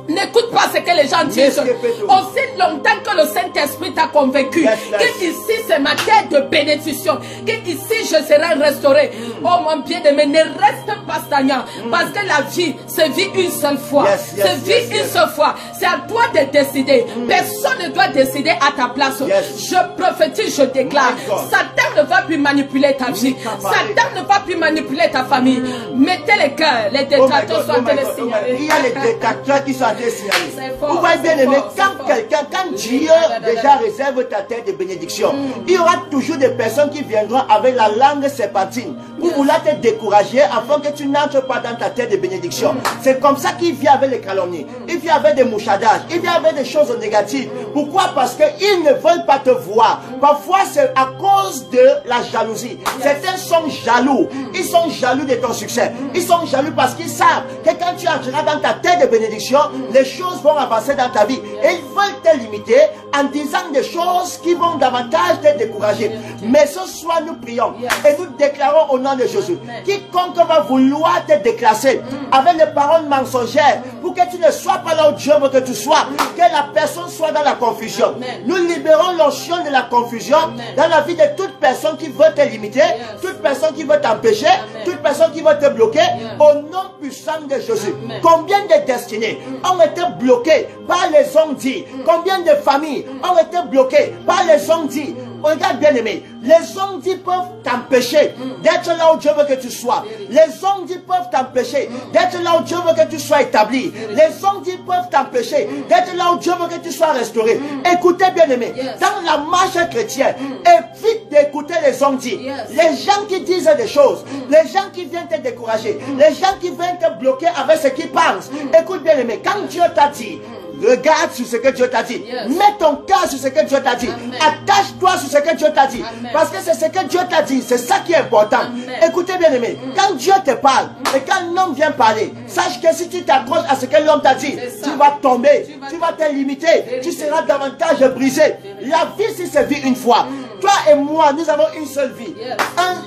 n'écoute pas ce que les gens disent. Aussi longtemps que le Saint-Esprit t'a convaincu que ici c'est ma terre de bénédiction, que ici je serai restauré. Oh mon bien-aimé, ne reste pas stagnant, parce que la vie se vit une seule fois. Se vit une seule fois. C'est à toi de décider. Personne ne doit décider à ta place. Je prophétise, je déclare. Satan ne va plus manipuler ta vie. Satan ne va plus manipuler ta famille. Mettez les cœurs. Les détracteurs sont en train de signaler. Il y a les détracteurs qui sont en train de signaler. Vous voyez bien aimé, quand Dieu déjà réserve ta terre de bénédiction, il y aura toujours des personnes qui viendront avec la langue serpentine pour vouloir te décourager afin que tu n'entres pas dans ta terre de bénédiction. C'est comme ça qu'il vient avec les calomnies. Il vient avec des mouchadages. Il vient avec des choses négatives. Pourquoi? Parce qu'ils ne veulent pas te voir. Parfois, c'est à cause de la jalousie. Certains sont jaloux. Ils sont jaloux de ton succès. Ils sont jaloux parce qu'ils savent que quand tu entreras dans ta terre de bénédiction, les choses vont avancer dans ta vie. Et ils veulent te limiter en disant des choses qui vont davantage te décourager. Mais ce soir, nous prions et nous déclarons au nom de Jésus. Quiconque va vouloir te déclasser avec des paroles mensongères pour que tu ne sois pas là où Dieu veut que tu sois, que la personne soit dans la confusion. Nous libérons l'onction de la confusion dans la vie de toute personne qui veut te limiter, toute personne qui veut t'empêcher, toute personne qui veut te bloquer, au nom puissant de Jésus. Combien de destinées ont été bloquées par les hommes dits? Combien de familles ont été bloquées par les hommes dits? Regarde bien aimé, Les hommes dits peuvent t'empêcher d'être là où Dieu veut que tu sois. Les hommes dits peuvent t'empêcher d'être là où Dieu veut que tu sois établi. Les hommes dits peuvent t'empêcher d'être là où Dieu veut que tu sois restauré. Écoutez bien aimé, dans la marche chrétienne, évite d'écouter les hommes dits. Les gens qui disent des choses, les gens qui viennent te décourager, les gens qui viennent te bloquer avec ce qu'ils pensent. Écoute bien aimé, quand Dieu t'a dit, regarde sur ce que Dieu t'a dit. Mets ton cœur sur ce que Dieu t'a dit. Attache-toi sur ce que Dieu t'a dit. Parce que c'est ce que Dieu t'a dit. C'est ça qui est important. Écoutez bien aimé. Quand Dieu te parle et quand l'homme vient parler, sache que si tu t'accroches à ce que l'homme t'a dit, tu vas tomber. Tu vas te limiter. Tu seras davantage brisé. La vie, si c'est vie une fois. Toi et moi, nous avons une seule vie.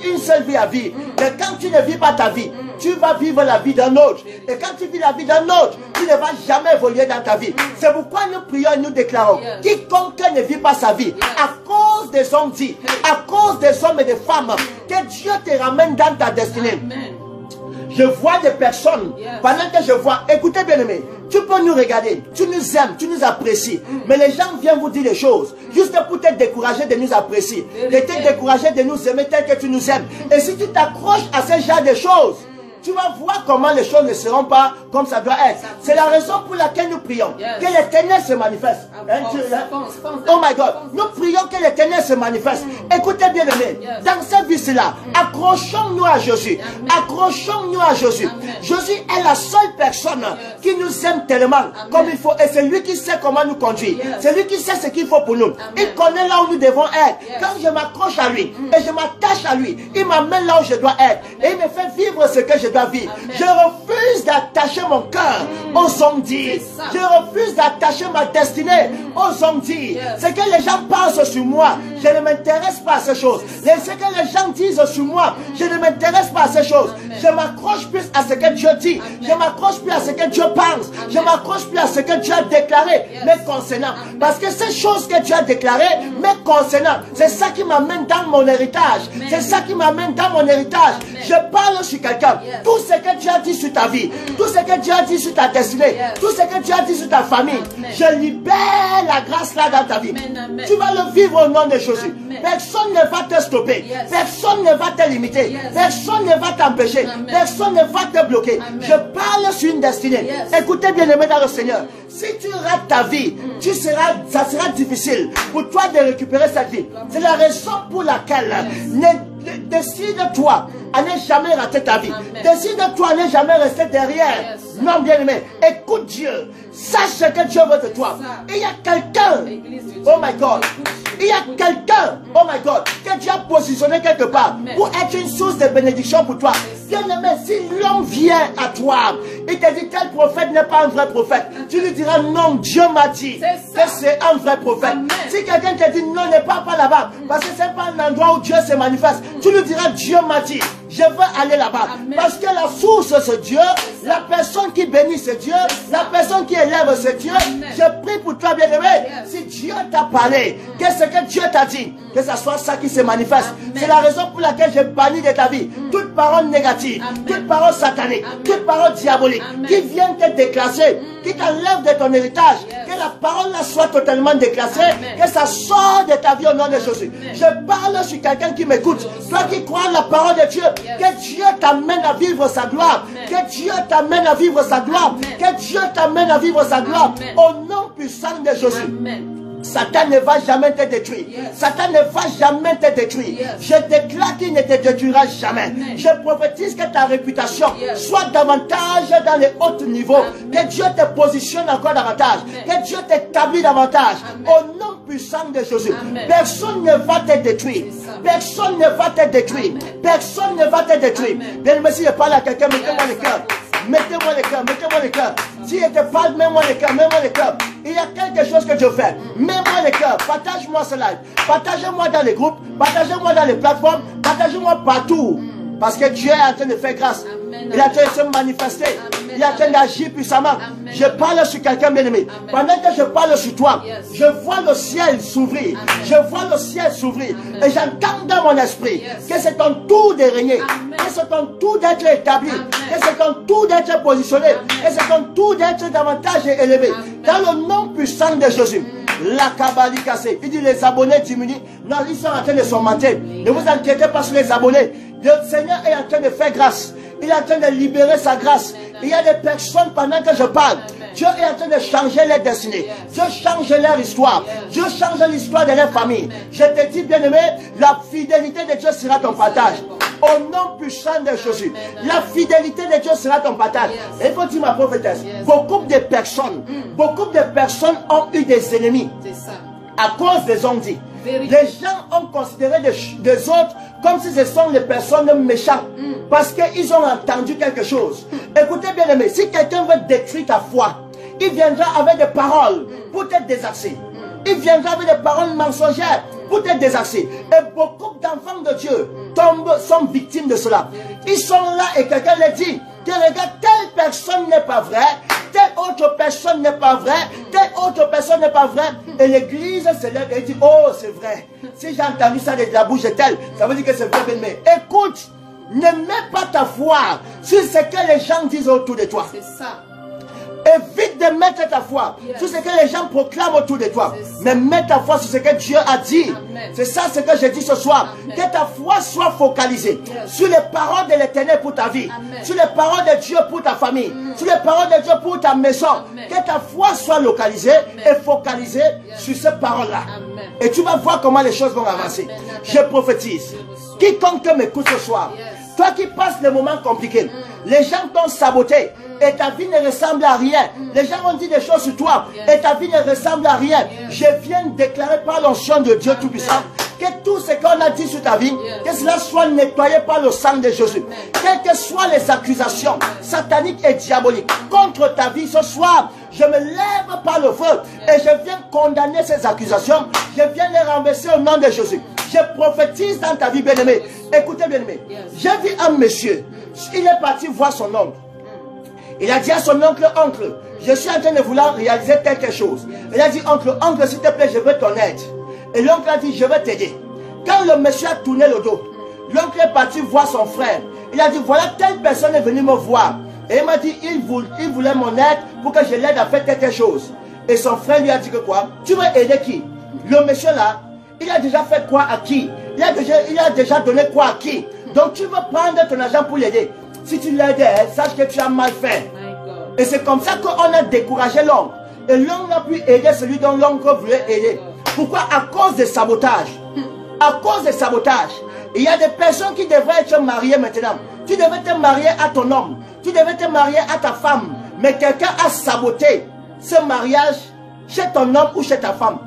Une seule vie à vivre. Mais quand tu ne vis pas ta vie, tu vas vivre la vie d'un autre. Et quand tu vis la vie d'un autre, tu ne vas jamais évoluer dans ta vie. C'est pourquoi nous prions et nous déclarons, quiconque ne vit pas sa vie, à cause des hommes dits, à cause des hommes et des femmes, que Dieu te ramène dans ta destinée. Je vois des personnes, pendant que je vois, écoutez bien aimé, tu peux nous regarder, tu nous aimes, tu nous apprécies, mais les gens viennent vous dire des choses, juste pour te décourager de nous apprécier, de te décourager de nous aimer tel que tu nous aimes. Et si tu t'accroches à ce genre de choses, tu vas voir comment les choses ne seront pas comme ça doit être. C'est la raison pour laquelle nous prions. Que l'Éternel se manifeste. Oh my God. Nous prions que l'Éternel se manifeste. Écoutez bien aimé. Dans cette vie-là, accrochons-nous à Jésus. Accrochons-nous à Jésus. Jésus est la seule personne qui nous aime tellement comme il faut. Et c'est lui qui sait comment nous conduire. C'est lui qui sait ce qu'il faut pour nous. Il connaît là où nous devons être. Quand je m'accroche à lui et je m'attache à lui, il m'amène là où je dois être. Et il me fait vivre ce que je dois vivre. Je refuse d'attacher mon cœur aux hommes dits. Je refuse d'attacher ma destinée aux hommes dits. Ce que les gens pensent sur moi, je ne m'intéresse pas à ces choses. Ce que les gens disent sur moi, je ne m'intéresse pas à ces choses. Je m'accroche plus à ce que Dieu dit. Je m'accroche plus à ce que Dieu pense. Je m'accroche plus à ce que Dieu a déclaré me concernant. Parce que ces choses que Dieu a déclarées me concernant, c'est ça qui m'amène dans mon héritage. C'est ça qui m'amène dans mon héritage. Je parle sur quelqu'un. Tout ce que Dieu a dit sur ta vie, tout ce que Dieu a dit sur ta destinée, tout ce que Dieu a dit sur ta famille, je libère la grâce là dans ta vie. Tu vas le vivre au nom de Jésus. Personne ne va te stopper. Personne ne va te limiter. Personne ne va t'empêcher. Personne ne va te bloquer. Je parle sur une destinée. Écoutez bien aimé dans le Seigneur. Si tu rates ta vie, ça sera difficile pour toi de récupérer cette vie. C'est la raison pour laquelle décide-toi à ne jamais rater ta vie. Décide-toi à ne jamais rester derrière. Non, bien aimé, écoute Dieu. Sache ce que Dieu veut de toi. Il y a quelqu'un, oh my God, il y a quelqu'un, oh my God, que Dieu a positionné quelque part pour être une source de bénédiction pour toi. Bien aimé, si l'homme vient à toi, il te dit tel prophète n'est pas un vrai prophète, tu lui diras non, Dieu m'a dit que c'est un vrai prophète. Si quelqu'un te dit non, ne pars pas là-bas, parce que c'est pas un endroit où Dieu se manifeste, tu lui diras Dieu m'a dit. Je veux aller là-bas. Parce que la source c'est Dieu. La personne qui bénit c'est Dieu. La personne qui élève c'est Dieu. Je prie pour toi bien aimé. Si Dieu t'a parlé, qu'est-ce que Dieu t'a dit, que ce soit ça qui se manifeste. C'est la raison pour laquelle je bannis de ta vie toute parole négative, toute parole satanique, toute parole diabolique qui vient te déclasser, qui t'enlève de ton héritage. Que la parole là soit totalement déclassée. Que ça sorte de ta vie au nom de Jésus. Je parle sur quelqu'un qui m'écoute. Toi qui crois la parole de Dieu. Que Dieu t'amène à vivre sa gloire. Que Dieu t'amène à vivre sa gloire. Que Dieu t'amène à vivre sa gloire. Au nom puissant de Jésus. Satan ne va jamais te détruire. Satan ne va jamais te détruire. Je déclare qu'il ne te détruira jamais. Je prophétise que ta réputation soit davantage dans les hauts niveaux. Que Dieu te positionne encore davantage. Que Dieu t'établit davantage. Au nom puissant de Jésus. Personne ne va te détruire. Personne ne va te détruire. Personne ne va te détruire. Bien aimé, si je parle à quelqu'un, mettez-moi le cœur. Mettez-moi le cœur, mettez-moi le cœur. Si je te parle, mets-moi le cœur, mets-moi le cœur. Il y a quelque chose que je fais. Mets-moi le cœur, partage-moi ce live. Partagez-moi dans les groupes, partagez-moi dans les plateformes, partagez-moi partout. Parce que Dieu est en train de faire grâce. Il est en train de se manifester. Il est en train d'agir puissamment. Je parle sur quelqu'un bien-aimé. Pendant que je parle sur toi, je vois le ciel s'ouvrir. Je vois le ciel s'ouvrir. Et j'entends dans mon esprit que c'est ton tour de régner. Que c'est ton tour d'être établi. Que c'est ton tour d'être positionné. Que c'est ton tour d'être davantage élevé. Dans le nom puissant de Jésus. La Kabali cassée. Il dit les abonnés diminuent. Non, ils sont en train de s'augmenter. Ne vous inquiétez pas sur les abonnés. Le Seigneur est en train de faire grâce. Il est en train de libérer sa grâce. Il y a des personnes pendant que je parle. Dieu est en train de changer leur destinée. Dieu change leur histoire. Dieu change l'histoire de leur famille. Je te dis, bien-aimé, la fidélité de Dieu sera ton partage. Au nom puissant de Jésus. La fidélité de Dieu sera ton partage. Et il faut dire, ma prophétesse, beaucoup de personnes ont eu des ennemis. À cause des ondits. Les gens ont considéré des autres comme si ce sont les personnes méchantes. Parce qu'ils ont entendu quelque chose. Écoutez bien aimé, si quelqu'un veut détruire ta foi, il viendra avec des paroles pour te désaxer. Il viendra avec des paroles mensongères pour te désaxer. Et beaucoup d'enfants de Dieu sont victimes de cela. Ils sont là et quelqu'un leur dit que regarde, telle personne n'est pas vraie, telle autre personne n'est pas vraie, telle autre personne n'est pas vraie. Et l'église se lève et dit, oh c'est vrai. Si j'ai entendu ça de la bouche de telle, ça veut dire que c'est vrai. Mais écoute, ne mets pas ta foi sur ce que les gens disent autour de toi. C'est ça. Évite de mettre ta foi sur ce que les gens proclament autour de toi. Mais mets ta foi sur ce que Dieu a dit. C'est ça ce que je dis ce soir. Amen. Que ta foi soit focalisée sur les paroles de l'Éternel pour ta vie. Amen. Sur les paroles de Dieu pour ta famille. Sur les paroles de Dieu pour ta maison. Amen. Que ta foi soit localisée et focalisée sur ces paroles-là. Et tu vas voir comment les choses vont avancer. Amen. Je prophétise. Quiconque m'écoute ce soir, toi qui passes des moments compliqués, les gens t'ont saboté et ta vie ne ressemble à rien. Les gens ont dit des choses sur toi et ta vie ne ressemble à rien. Je viens de déclarer par l'onction de Dieu Tout-Puissant que tout ce qu'on a dit sur ta vie, que cela soit nettoyé par le sang de Jésus. Quelles que soient les accusations sataniques et diaboliques contre ta vie ce soir, je me lève par le feu et je viens condamner ces accusations. Je viens les renverser au nom de Jésus. Je prophétise dans ta vie, bien-aimé. Écoutez, bien-aimé. J'ai vu un monsieur. Il est parti voir son oncle. Il a dit à son oncle, je suis en train de vouloir réaliser quelque chose. Il a dit, oncle, s'il te plaît, je veux ton aide. Et l'oncle a dit, je vais t'aider. Quand le monsieur a tourné le dos, l'oncle est parti voir son frère. Il a dit, voilà, telle personne est venue me voir. Et il m'a dit, il voulait mon aide pour que je l'aide à faire quelque chose. Et son frère lui a dit que quoi? Tu veux aider qui? Le monsieur là, il a déjà fait quoi à qui? Il a déjà donné quoi à qui? Donc tu veux prendre ton argent pour l'aider. Si tu l'aides, sache que tu as mal fait. Et c'est comme ça qu'on a découragé l'homme. Et l'homme n'a pu aider celui dont l'oncle voulait aider. Pourquoi? À cause des sabotages. À cause des sabotages. Il y a des personnes qui devraient être mariées maintenant. Tu devais te marier à ton homme. Tu devais te marier à ta femme. Mais quelqu'un a saboté ce mariage chez ton homme ou chez ta femme.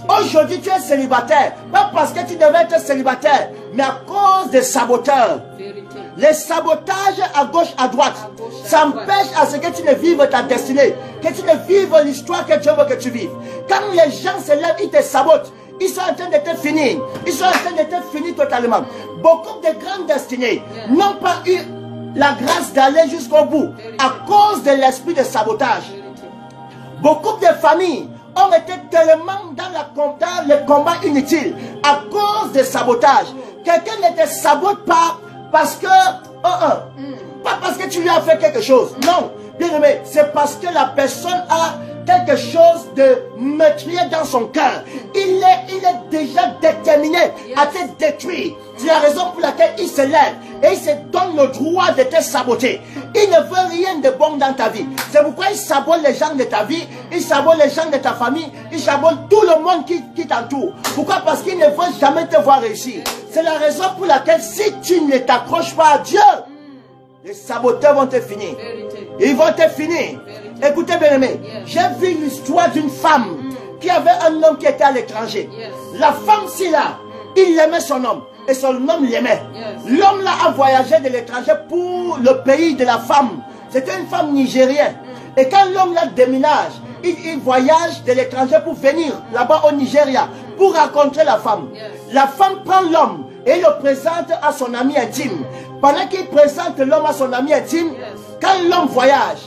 Aujourd'hui, tu es célibataire. Pas parce que tu devais être célibataire, mais à cause des saboteurs. Les sabotages à gauche, à droite, ça empêche à ce que tu ne vives ta destinée, que tu ne vives l'histoire que Dieu veut que tu vives. Quand les gens se lèvent, ils te sabotent. Ils sont en train de te finir. Ils sont en train de te finir totalement. Beaucoup de grandes destinées n'ont pas eu la grâce d'aller jusqu'au bout à cause de l'esprit de sabotage. Beaucoup de familles ont été tellement dans le combat inutile à cause de sabotage. Quelqu'un ne te sabote pas parce que pas parce que tu lui as fait quelque chose. Non, bien aimé, c'est parce que la personne a quelque chose de meurtrier dans son cœur. Il est déjà déterminé à te détruire. C'est la raison pour laquelle il se lève et il se donne le droit de te saboter. Il ne veut rien de bon dans ta vie. C'est pourquoi il sabote les gens de ta vie, il sabote les gens de ta famille, il sabote tout le monde qui t'entoure. Pourquoi? Parce qu'il ne veut jamais te voir réussir. C'est la raison pour laquelle si tu ne t'accroches pas à Dieu, les saboteurs vont te finir. Ils vont te finir. Écoutez bien aimé, j'ai vu l'histoire d'une femme qui avait un homme qui était à l'étranger. La femme si là, il aimait son homme et son homme l'aimait. L'homme là a voyagé de l'étranger pour le pays de la femme. C'était une femme nigérienne. Et quand l'homme là déménage, il voyage de l'étranger pour venir là-bas au Nigeria pour rencontrer la femme. La femme prend l'homme et le présente à son ami intime. Pendant qu'il présente l'homme à son ami intime, quand l'homme voyage,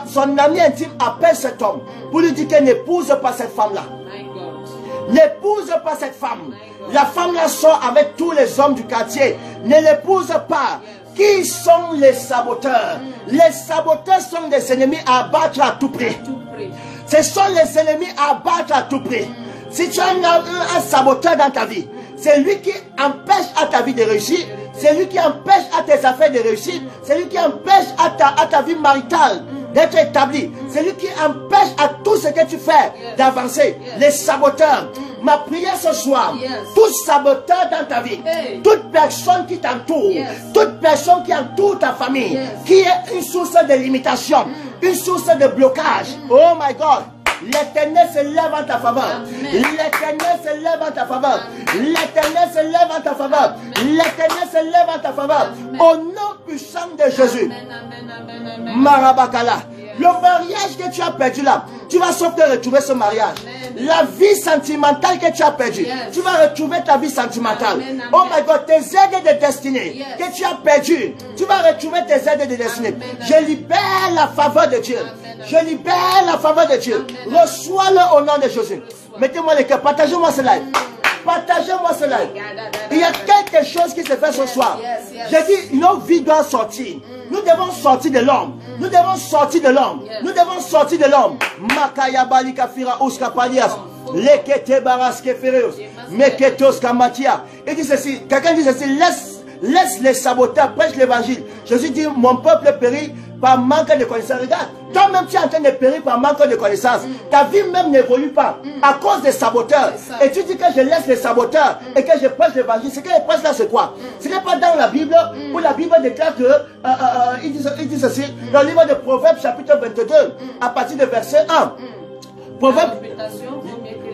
son ami intime appelle cet homme pour lui dire qu'elle n'épouse pas cette femme-là. N'épouse pas cette femme. La femme-là sort avec tous les hommes du quartier. Ne l'épouse pas. Qui sont les saboteurs? Les saboteurs sont des ennemis à abattre à tout prix. Ce sont les ennemis à abattre à tout prix. Si tu as un saboteur dans ta vie, c'est lui qui empêche à ta vie de réussir, c'est lui qui empêche à tes affaires de réussir, c'est lui qui empêche à ta vie maritale d'être établie, c'est lui qui empêche à tout ce que tu fais d'avancer. Les saboteurs. Ma prière ce soir, tout saboteur dans ta vie, toute personne qui t'entoure, toute personne qui entoure ta famille, qui est une source de limitation, une source de blocage. Oh my God. L'Éternel se lève en ta faveur. L'Éternel se lève en ta faveur. L'Éternel se lève en ta faveur. L'Éternel se lève en ta faveur. Au nom puissant de Jésus. Marabakala. Le mariage que tu as perdu là, tu vas sauf te retrouver ce mariage. La vie sentimentale que tu as perdue, tu vas retrouver ta vie sentimentale. Oh my God, tes aides de destinée que tu as perdues, tu vas retrouver tes aides de destinée. Je libère la faveur de Dieu. Je libère la faveur de Dieu. Reçois-le au nom de Jésus. Mettez-moi les cœurs, partagez-moi ce live. Partagez-moi ce live. Il y a quelque chose qui se fait ce soir. J'ai dit, nos vies doivent sortir. Nous devons sortir de l'homme. Nous devons sortir de l'homme. Nous devons sortir de l'homme. Makaya balika fira uska palias. Lekete baraske fereus. Meketos kamatia. Il dit ceci. Quelqu'un dit ceci. Laisse les saboteurs, prêche l'évangile. Jésus dit, mon peuple périt par manque de connaissance. Regarde, toi-même tu es en train de périr par manque de connaissance. Ta vie même n'évolue pas à cause des saboteurs. Et tu dis que je laisse les saboteurs et que je prêche l'évangile. Ce que je prêche là, c'est quoi? Ce n'est pas dans la Bible où la Bible déclare que, il dit ceci, dans le livre de Proverbes chapitre 22, à partir de verset 1. Proverbes,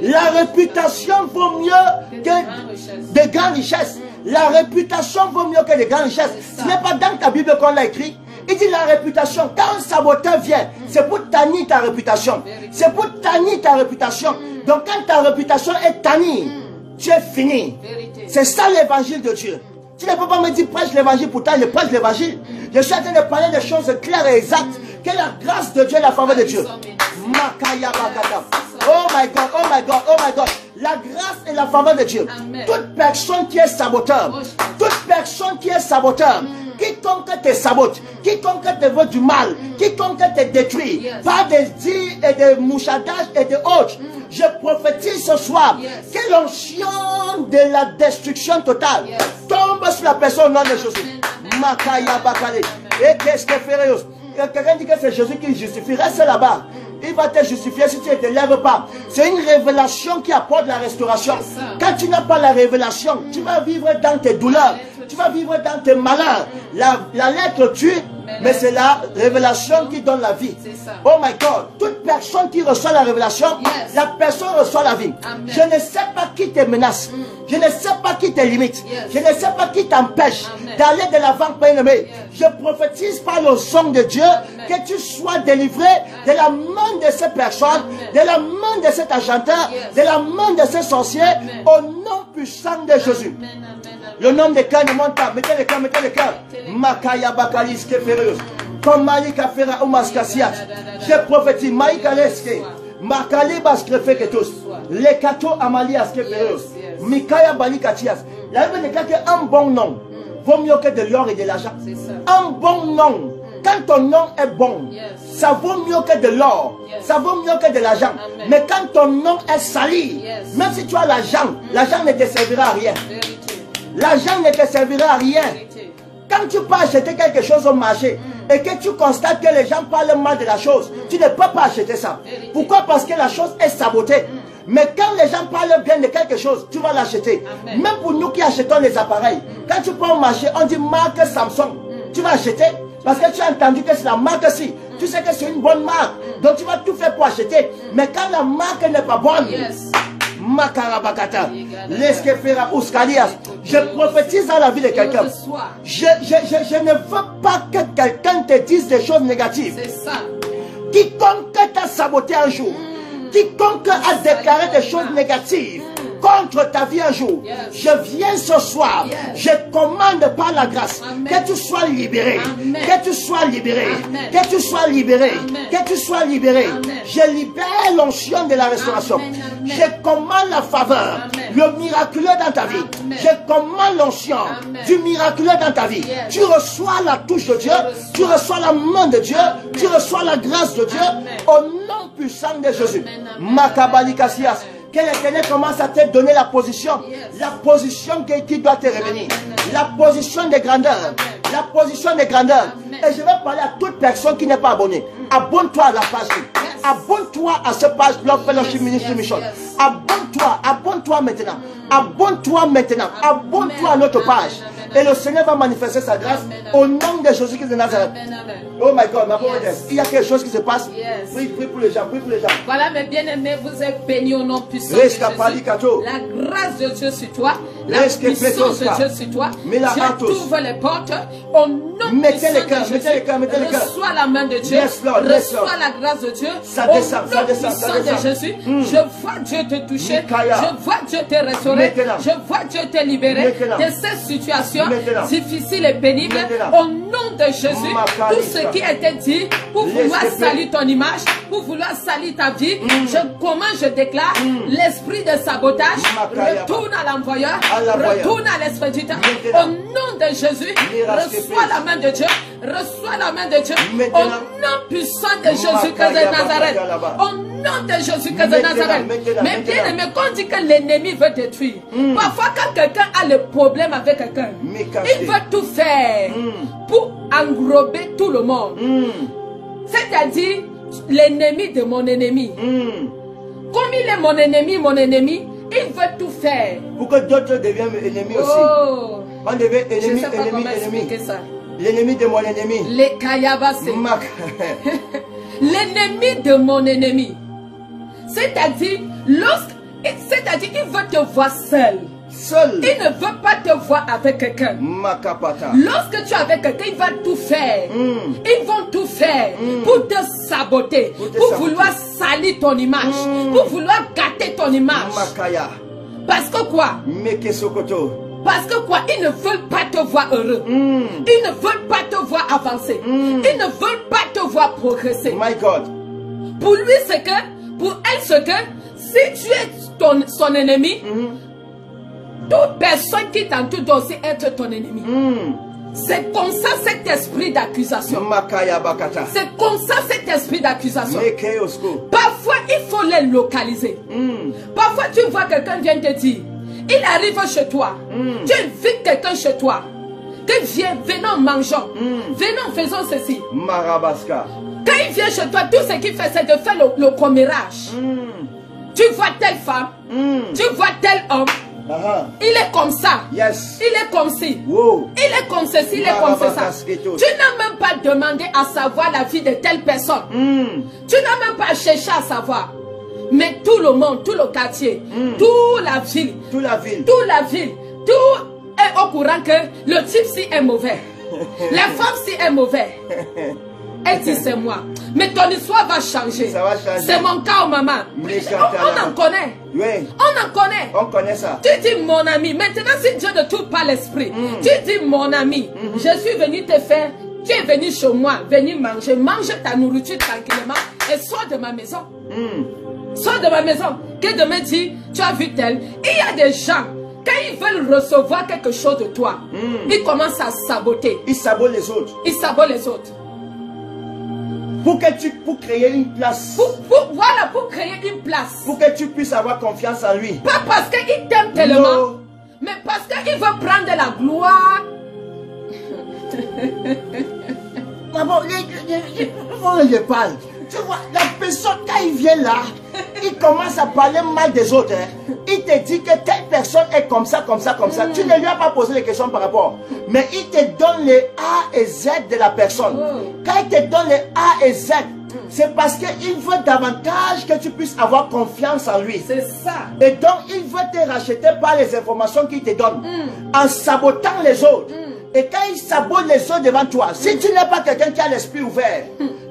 la réputation vaut mieux que de grandes richesses. La réputation vaut mieux que de grandes richesses. Ce n'est pas dans ta Bible qu'on l'a écrit. Il dit la réputation. Quand un saboteur vient, c'est pour tannir ta réputation. C'est pour tannir ta réputation. Donc quand ta réputation est tannie, tu es fini. C'est ça l'évangile de Dieu. Tu ne peux pas me dire prêche l'évangile, pourtant je prêche l'évangile. Je suis en train de parler de choses claires et exactes. Que la grâce de Dieu et la faveur de Dieu. Makaya Bakata. Oh my God, oh my God, oh my God. La grâce et la faveur de Dieu. Amen. Toute personne qui est saboteur, toute personne qui est saboteur, quiconque te sabote, quiconque te veut du mal, quiconque te détruit, par des dires et des mouchadages et de autres, je prophétise ce soir que l'onction de la destruction totale tombe sur la personne au nom de Jésus. Makaya Bakale. Et qu'est-ce que ferait? Quelqu'un dit que c'est Jésus qui justifie. Reste là-bas. Il va te justifier si tu ne te lèves pas. C'est une révélation qui apporte la restauration. Quand tu n'as pas la révélation, tu vas vivre dans tes douleurs. Tu vas vivre dans tes malheurs. La lettre tue, mais c'est la révélation qui donne la vie. Oh my God. Toute personne qui reçoit la révélation, la personne reçoit la vie. Amen. Je ne sais pas qui te menace. Je ne sais pas qui te limite. Je ne sais pas qui t'empêche d'aller de l'avant, bien-aimé. Je prophétise par le son de Dieu que tu sois délivré de la main de ces personnes, de la main de cet agenteur, de la main de ces sorciers, au nom puissant de Jésus. Le nom de cœur ne monte pas. Mettez le cœur, mettez le cœur. Makaya Bakalis Kefereus. Comme Malika Fera Umaskasiat. Je prophétise Maïka Leske. Makali Baskrefe Ketos. Les Kato Amalias Kefereus. Mikaya Balikatias. La Bible déclare qu'un bon nom vaut mieux que de l'or et de l'argent. Un bon nom. Quand ton nom est bon, ça vaut mieux que de l'or, ça vaut mieux que de l'argent. Mais quand ton nom est sali, même si tu as l'argent, l'argent ne te servira à rien. L'argent ne te servira à rien. Quand tu peux acheter quelque chose au marché et que tu constates que les gens parlent mal de la chose, tu ne peux pas acheter ça. Pourquoi? Parce que la chose est sabotée. Mais quand les gens parlent bien de quelque chose, tu vas l'acheter. Même pour nous qui achetons les appareils, quand tu prends au marché, on dit marque Samsung, tu vas acheter. Parce que tu as entendu que c'est la marque ci. Tu sais que c'est une bonne marque. Donc tu vas tout faire pour acheter. Mais quand la marque n'est pas bonne, Makarabakata, Leskefera Ouskalias, je prophétise dans la vie de quelqu'un. Je ne veux pas que quelqu'un te dise des choses négatives. Quiconque t'a saboté un jour, quiconque a déclaré des choses négatives, contre ta vie un jour. Je viens ce soir. Je commande par la grâce que tu sois libéré. Que tu sois libéré. Que tu sois libéré. Que tu sois libéré. Je libère l'onction de la restauration. Je commande la faveur, le miraculeux dans ta vie. Je commande l'onction du miraculeux dans ta vie. Tu reçois la touche de Dieu. Tu reçois la main de Dieu. Tu reçois la grâce de Dieu. Au nom puissant de Jésus. Makabali Kassias. Que l'Éternel commence à te donner la position qui doit te revenir. La position de grandeur. La position de grandeur. Et je vais parler à toute personne qui n'est pas abonnée. Abonne-toi à la page. Abonne-toi à ce page Love Fellowship Ministry Mission. Abonne-toi maintenant. Abonne-toi maintenant. Abonne-toi à notre page. Et le Seigneur va manifester sa grâce au nom de Jésus-Christ de Nazareth. Oh my God, ma pauvre Inès, il y a quelque chose qui se passe. Prie pour les gens, prie pour les gens. Voilà mes bien-aimés, vous êtes bénis au nom puissant de Jésus. La grâce de Dieu sur toi, la puissance de Dieu sur toi. Dieu t'ouvre les portes au nom puissant de Jésus. Reçois la main de Dieu, reçois la grâce de Dieu au nom puissant de Jésus. Je vois Dieu te toucher, je vois Dieu te restaurer, je vois Dieu te libérer de cette situation difficile et pénible au nom de Jésus. Tout ce qui était dit pour vouloir salir ton image, pour vouloir salir ta vie, je déclare l'esprit de sabotage retourne à l'envoyeur, retourne à l'expéditeur au nom de Jésus. Reçois la main de Dieu, reçois la main de Dieu au nom puissant de Jésus-Christ de Nazareth, au nom de Jésus-Christ de Nazareth. Mais bien aimé, quand on dit que l'ennemi veut détruire, parfois quand quelqu'un a le problème avec quelqu'un, il veut tout faire pour englober tout le monde. C'est-à-dire l'ennemi de mon ennemi. Comme il est mon ennemi, il veut tout faire pour que d'autres deviennent ennemis aussi. On devient ennemi. L'ennemi de mon ennemi. Les Kayabasé. L'ennemi de mon ennemi. C'est-à-dire, il veut te voir seul. Il ne veut pas te voir avec quelqu'un. Lorsque tu es avec quelqu'un, il va tout faire. Ils vont tout faire pour te saboter, pour vouloir salir ton image, pour vouloir gâter ton image. Parce que quoi? Parce que quoi? Ils ne veulent pas te voir heureux. Ils ne veulent pas te voir avancer. Ils ne veulent pas te voir progresser. My God. Pour lui, c'est que, pour elle, c'est que, si tu es son ennemi, toute personne qui t'entoure doit aussi être ton ennemi. C'est comme ça cet esprit d'accusation. C'est comme ça cet esprit d'accusation. Parfois, il faut les localiser. Parfois, tu vois quelqu'un vient te dire, il arrive chez toi. Tu invites quelqu'un chez toi. Que viens, venons mangeons. Venons, faisons ceci. Quand il vient chez toi, tout ce qu'il fait, c'est de faire le commérage. Tu vois telle femme, tu vois tel homme. Il est comme ça. Il est comme ci. Il est comme ceci, il est comme ça. Tu n'as même pas demandé à savoir la vie de telle personne. Tu n'as même pas cherché à savoir. Mais tout le monde, tout le quartier, toute la ville, tout est au courant que le type-ci est mauvais. La femme-ci est mauvaise. Elle dit c'est moi. Mais ton histoire va changer. C'est mon cas, maman. On en connaît. On en connaît. On connaît ça. Tu dis mon ami. Maintenant, si Dieu ne touche pas l'esprit, tu dis mon ami. Je suis venu te faire. Tu es venu chez moi, venir manger. Mange ta nourriture tranquillement et sors de ma maison. Sors de ma maison. Que demain dit, tu as vu tel. Il y a des gens. Quand ils veulent recevoir quelque chose de toi, ils commencent à saboter. Ils sabotent les autres. Ils sabotent les autres. Pour créer une place. Voilà, pour créer une place. Pour que tu puisses avoir confiance en lui. Pas parce qu'il t'aime tellement, mais parce qu'il veut prendre la gloire. Maman, je parle. Tu vois, la personne, quand il vient là, il commence à parler mal des autres. Il te dit que telle personne est comme ça, comme ça, comme ça. Tu ne lui as pas posé des questions par rapport. Mais il te donne les A et Z de la personne. Quand il te donne les A et Z, c'est parce qu'il veut davantage que tu puisses avoir confiance en lui. C'est ça. Et donc, il veut te racheter par les informations qu'il te donne. En sabotant les autres. Et quand il sabote les autres devant toi, si tu n'es pas quelqu'un qui a l'esprit ouvert,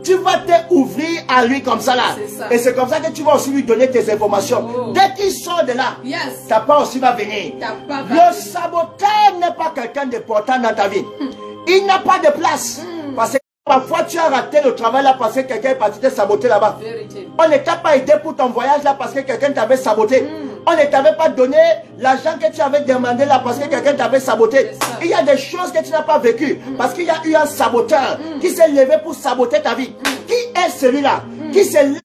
tu vas t'ouvrir à lui comme ça là. Et c'est comme ça que tu vas aussi lui donner tes informations. Dès qu'il sort de là, ta part aussi va venir. Le saboteur n'est pas quelqu'un d'important dans ta vie. Il n'a pas de place. Parce que parfois tu as raté le travail là parce que quelqu'un est parti te saboter là-bas. On ne t'a pas aidé pour ton voyage là parce que quelqu'un t'avait saboté. On ne t'avait pas donné l'argent que tu avais demandé là parce que quelqu'un t'avait saboté. Il y a des choses que tu n'as pas vécues parce qu'il y a eu un saboteur qui s'est levé pour saboter ta vie. Qui est celui-là qui s'est levé?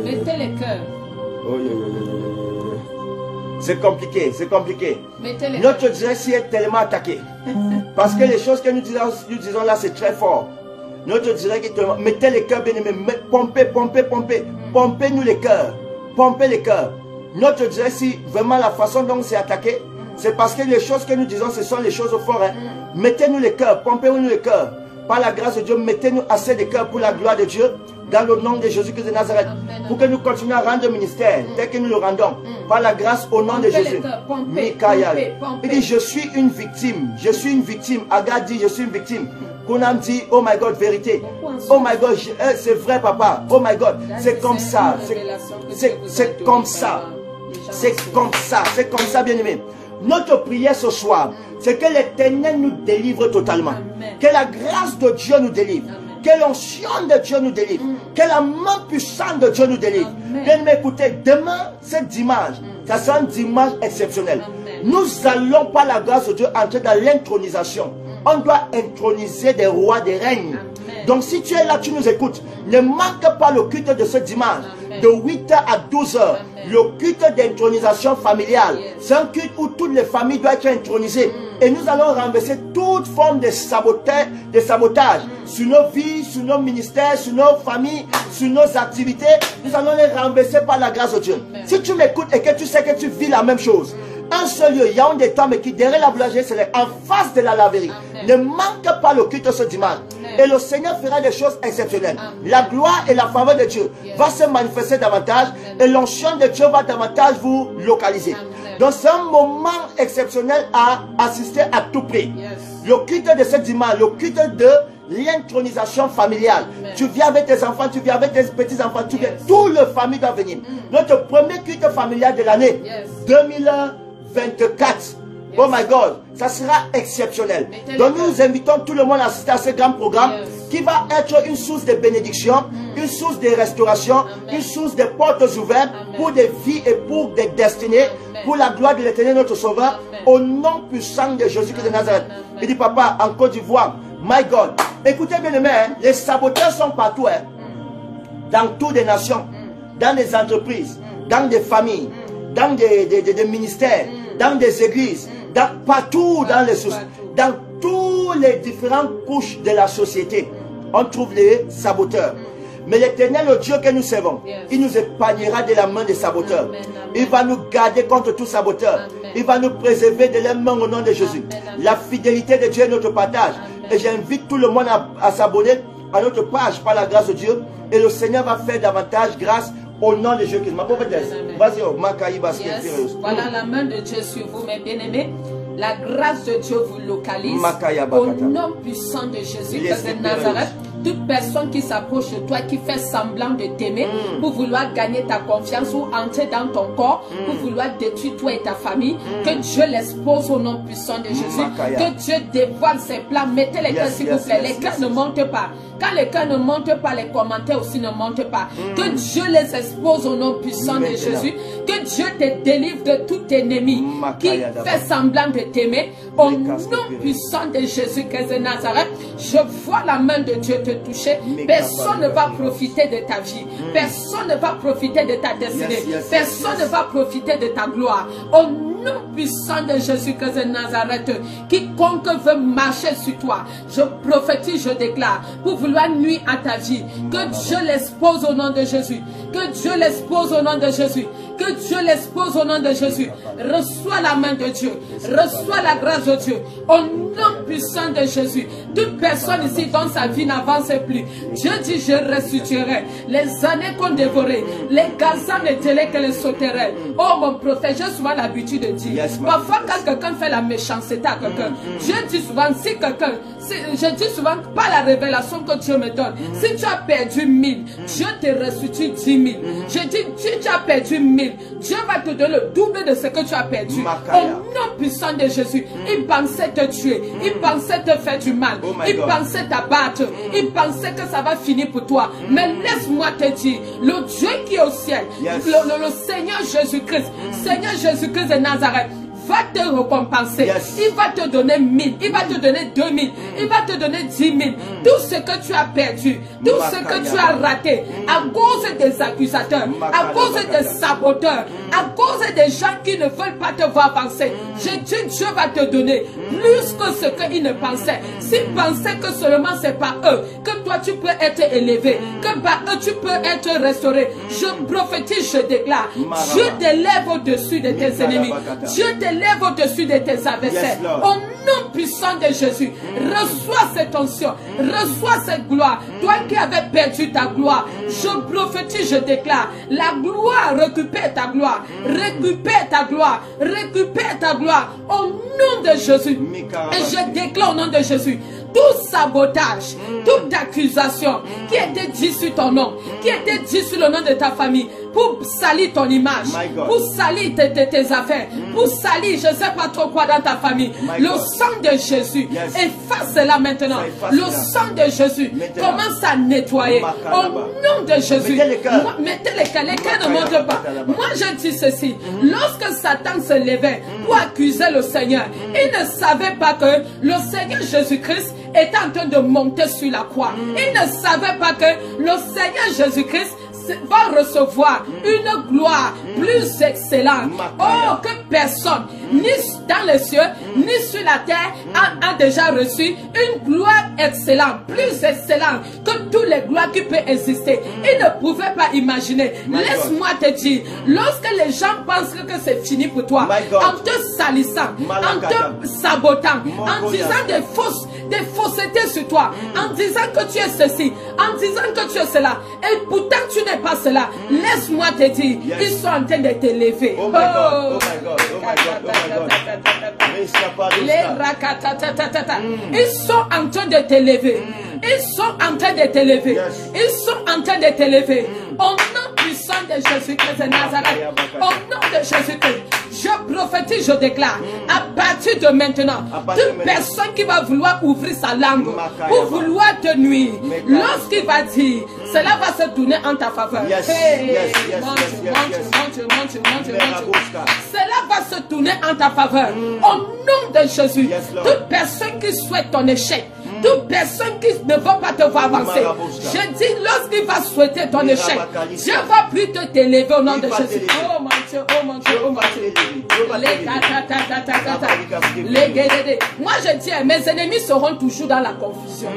Mettez les cœurs. C'est compliqué, c'est compliqué. Mettez les Notre direct est tellement attaqué. Parce que les choses que nous disons là, c'est très fort. Notre direct est tellement... Mettez les cœurs, bien aimés. Pompez, pompez, pompez. Pompez-nous les cœurs. Pompez les cœurs. Notre direct, si vraiment la façon dont c'est attaqué, c'est parce que les choses que nous disons, ce sont les choses fortes. Hein. Mettez-nous les cœurs, pompez-nous les cœurs. Par la grâce de Dieu, mettez-nous assez de cœurs pour la gloire de Dieu, dans le nom de Jésus-Christ de Nazareth. Amen. Pour que nous continuions à rendre le ministère, tel que nous le rendons. Par la grâce au nom de Jésus. Il dit, je suis une victime. Je suis une victime. Agar dit, je suis une victime. Konam dit, oh my God, vérité. Oh my God, c'est vrai papa. Oh my God, c'est comme ça. C'est comme ça. C'est comme ça. C'est comme ça, bien aimé. Notre prière ce soir, c'est que l'Éternel nous délivre totalement. Amen. Que la grâce de Dieu nous délivre. Amen. Que l'onction de Dieu nous délivre. Que la main puissante de Dieu nous délivre. Bien aimé, écoutez, demain, c'est dimanche. Ça sera un dimanche exceptionnel. Amen. Nous allons, par la grâce de Dieu, entrer dans l'intronisation. On doit introniser des rois, des règnes. Amen. Donc si tu es là, tu nous écoutes, ne manque pas le culte de ce dimanche. Amen. De 8h à 12h. Amen. Le culte d'intronisation familiale. Yes. C'est un culte où toutes les familles doivent être intronisées. Et nous allons renverser toute forme de sabotage sur nos vies, sur nos ministères, sur nos familles, sur nos activités. Nous allons les renverser par la grâce de Dieu. Amen. Si tu m'écoutes et que tu sais que tu vis la même chose, un seul lieu, il y a un des temps, mais qui derrière la boulangerie, c'est en face de la laverie. Amen. Ne manque pas le culte ce dimanche. Amen. Et le Seigneur fera des choses exceptionnelles. Amen. La gloire et la faveur de Dieu va se manifester davantage. Amen. Et l'onction de Dieu va davantage vous localiser. Amen. Donc c'est un moment exceptionnel à assister à tout prix. Yes. Le culte de ce dimanche, le culte de l'intronisation familiale. Amen. Tu viens avec tes enfants, tu viens avec tes petits-enfants, tu viens, toute la famille doit venir. Notre premier culte familial de l'année 2024. Oh my God, ça sera exceptionnel. Donc nous invitons tout le monde à assister à ce grand programme qui va être une source de bénédiction, une source de restauration, une source de portes ouvertes pour des vies et pour des destinées, pour la gloire de l'Éternel notre Sauveur, au nom puissant de Jésus-Christ de Nazareth. Il dit, papa, en Côte d'Ivoire, my God, écoutez bien aimé, hein, les saboteurs sont partout, hein, dans toutes les nations, dans les entreprises, dans des familles, dans des ministères, dans des églises, partout dans les sources, dans toutes les différentes couches de la société, on trouve les saboteurs. Mais l'Éternel, le Dieu que nous servons, il nous épargnera de la main des saboteurs. Amen, amen. Il va nous garder contre tout saboteur. Amen. Il va nous préserver de la main au nom de Jésus. Amen, amen. La fidélité de Dieu est notre partage. Amen. Et j'invite tout le monde à s'abonner à notre page par la grâce de Dieu. Et le Seigneur va faire davantage grâce au nom de Jésus-Christ. Ma prophétesse, vas-y, voilà la main de Dieu sur vous, mes bien-aimés. La grâce de Dieu vous localise au nom puissant de Jésus-Christ de Nazareth. Toute personne qui s'approche de toi, qui fait semblant de t'aimer, pour vouloir gagner ta confiance ou entrer dans ton corps, pour vouloir détruire toi et ta famille, que Dieu l'expose au nom puissant de Jésus. Que Dieu dévoile ses plans. Mettez les cœurs s'il vous plaît. Les cœurs ne montent pas. Quand les cœurs ne montent pas, les commentaires aussi ne montent pas. Que Dieu les expose au nom puissant de Jésus. Que Dieu te délivre de tout ennemi qui fait semblant de t'aimer. Au nom puissant de Jésus-Christ de Nazareth, je vois la main de Dieu te toucher. Personne ne va profiter de ta vie. Personne ne va profiter de ta destinée. Personne ne va profiter de ta gloire. Au nom puissant de Jésus-Christ de Nazareth, quiconque veut marcher sur toi, je prophétise, je déclare, pour vouloir nuire à ta vie, que Dieu l'expose au nom de Jésus. Que Dieu l'expose au nom de Jésus. Que Dieu l'expose au nom de Jésus. Reçois la main de Dieu. Reçois la grâce de Dieu. Au nom puissant de Jésus. Toute personne ici dont sa vie n'avance plus. Dieu dit, je restituerai les années qu'on dévorait, les gazans, les télés que les sauterelles. Oh mon prophète, j'ai souvent l'habitude de dire. Parfois quand quelqu'un fait la méchanceté à quelqu'un, Dieu dit souvent, si quelqu'un, je dis souvent, pas la révélation que Dieu me donne. Si tu as perdu 1000, Dieu te restitue 10 000. Je dis, si tu as perdu 1000, Dieu va te donner le double de ce que tu as perdu. Au nom puissant de Jésus, il pensait te tuer, il pensait te faire du mal, il pensait t'abattre, il pensait que ça va finir pour toi. Mais laisse-moi te dire, le Dieu qui est au ciel, le Seigneur Jésus-Christ, Seigneur Jésus-Christ de Nazareth, va te récompenser. Il va te donner 1000, il va te donner 2000, il va te donner 10 000. Tout ce que tu as perdu, tout ce que tu as raté, à cause des accusateurs, à cause des saboteurs, à cause des gens qui ne veulent pas te voir avancer, je dis, Dieu va te donner plus que ce qu'ils ne pensaient. S'ils pensaient que seulement c'est par eux que toi tu peux être élevé, que par eux tu peux être restauré, je prophétise, je déclare, Dieu t'élève au-dessus de tes ennemis. Dieu t'élève au-dessus de tes adversaires. Au nom puissant de Jésus, reçois cette onction, reçois cette gloire. Toi qui avais perdu ta gloire, je prophétise, je déclare, la gloire, récupère ta gloire, récupère ta gloire, récupère ta gloire. Au nom de Jésus. Et je déclare au nom de Jésus, tout sabotage, toute accusation qui était dit sur ton nom, qui était dit sur le nom de ta famille, pour salir ton image, pour salir tes affaires, pour salir je ne sais pas trop quoi dans ta famille. Le sang de Jésus, efface cela maintenant. Le sang de Jésus commence à nettoyer. Au nom de Jésus, mettez les cœurs ne montent pas. Moi je dis ceci, lorsque Satan se levait pour accuser le Seigneur, il ne savait pas que le Seigneur Jésus-Christ était en train de monter sur la croix. Il ne savait pas que le Seigneur Jésus-Christ va recevoir une gloire plus excellente. Oh, que personne, ni dans les cieux, ni sur la terre, a déjà reçu une gloire excellente, plus excellente que toutes les gloires qui peuvent exister. Il ne pouvait pas imaginer. Laisse-moi te dire, lorsque les gens pensent que c'est fini pour toi, en te salissant, en te sabotant, en disant des faussetés sur toi, en disant que tu es ceci, en disant que tu es cela, et pourtant tu n'es pas cela, laisse-moi te dire, ils sont en train de t'élever. Oh my God, oh my God, oh my God, oh my God. Ils sont en train de t'élever. Ils sont en train de t'élever. Ils sont en train de t'élever. Au nom puissant de Jésus-Christ de Nazareth. Au nom de Jésus-Christ. Je prophétise, je déclare, à partir de maintenant, toute personne qui va vouloir ouvrir sa langue pour vouloir te nuire, lorsqu'il va dire, cela va se tourner en ta faveur. Cela va se tourner en ta faveur. Au nom de Jésus, toute personne qui souhaite ton échec, toute personne qui ne va pas te voir avancer, je dis, lorsqu'il va souhaiter ton échec, Dieu va plus te t'élever au nom de Jésus. Oh mon Dieu, oh mon Dieu, oh mon Dieu. Moi je dis, mes ennemis seront toujours dans la confusion.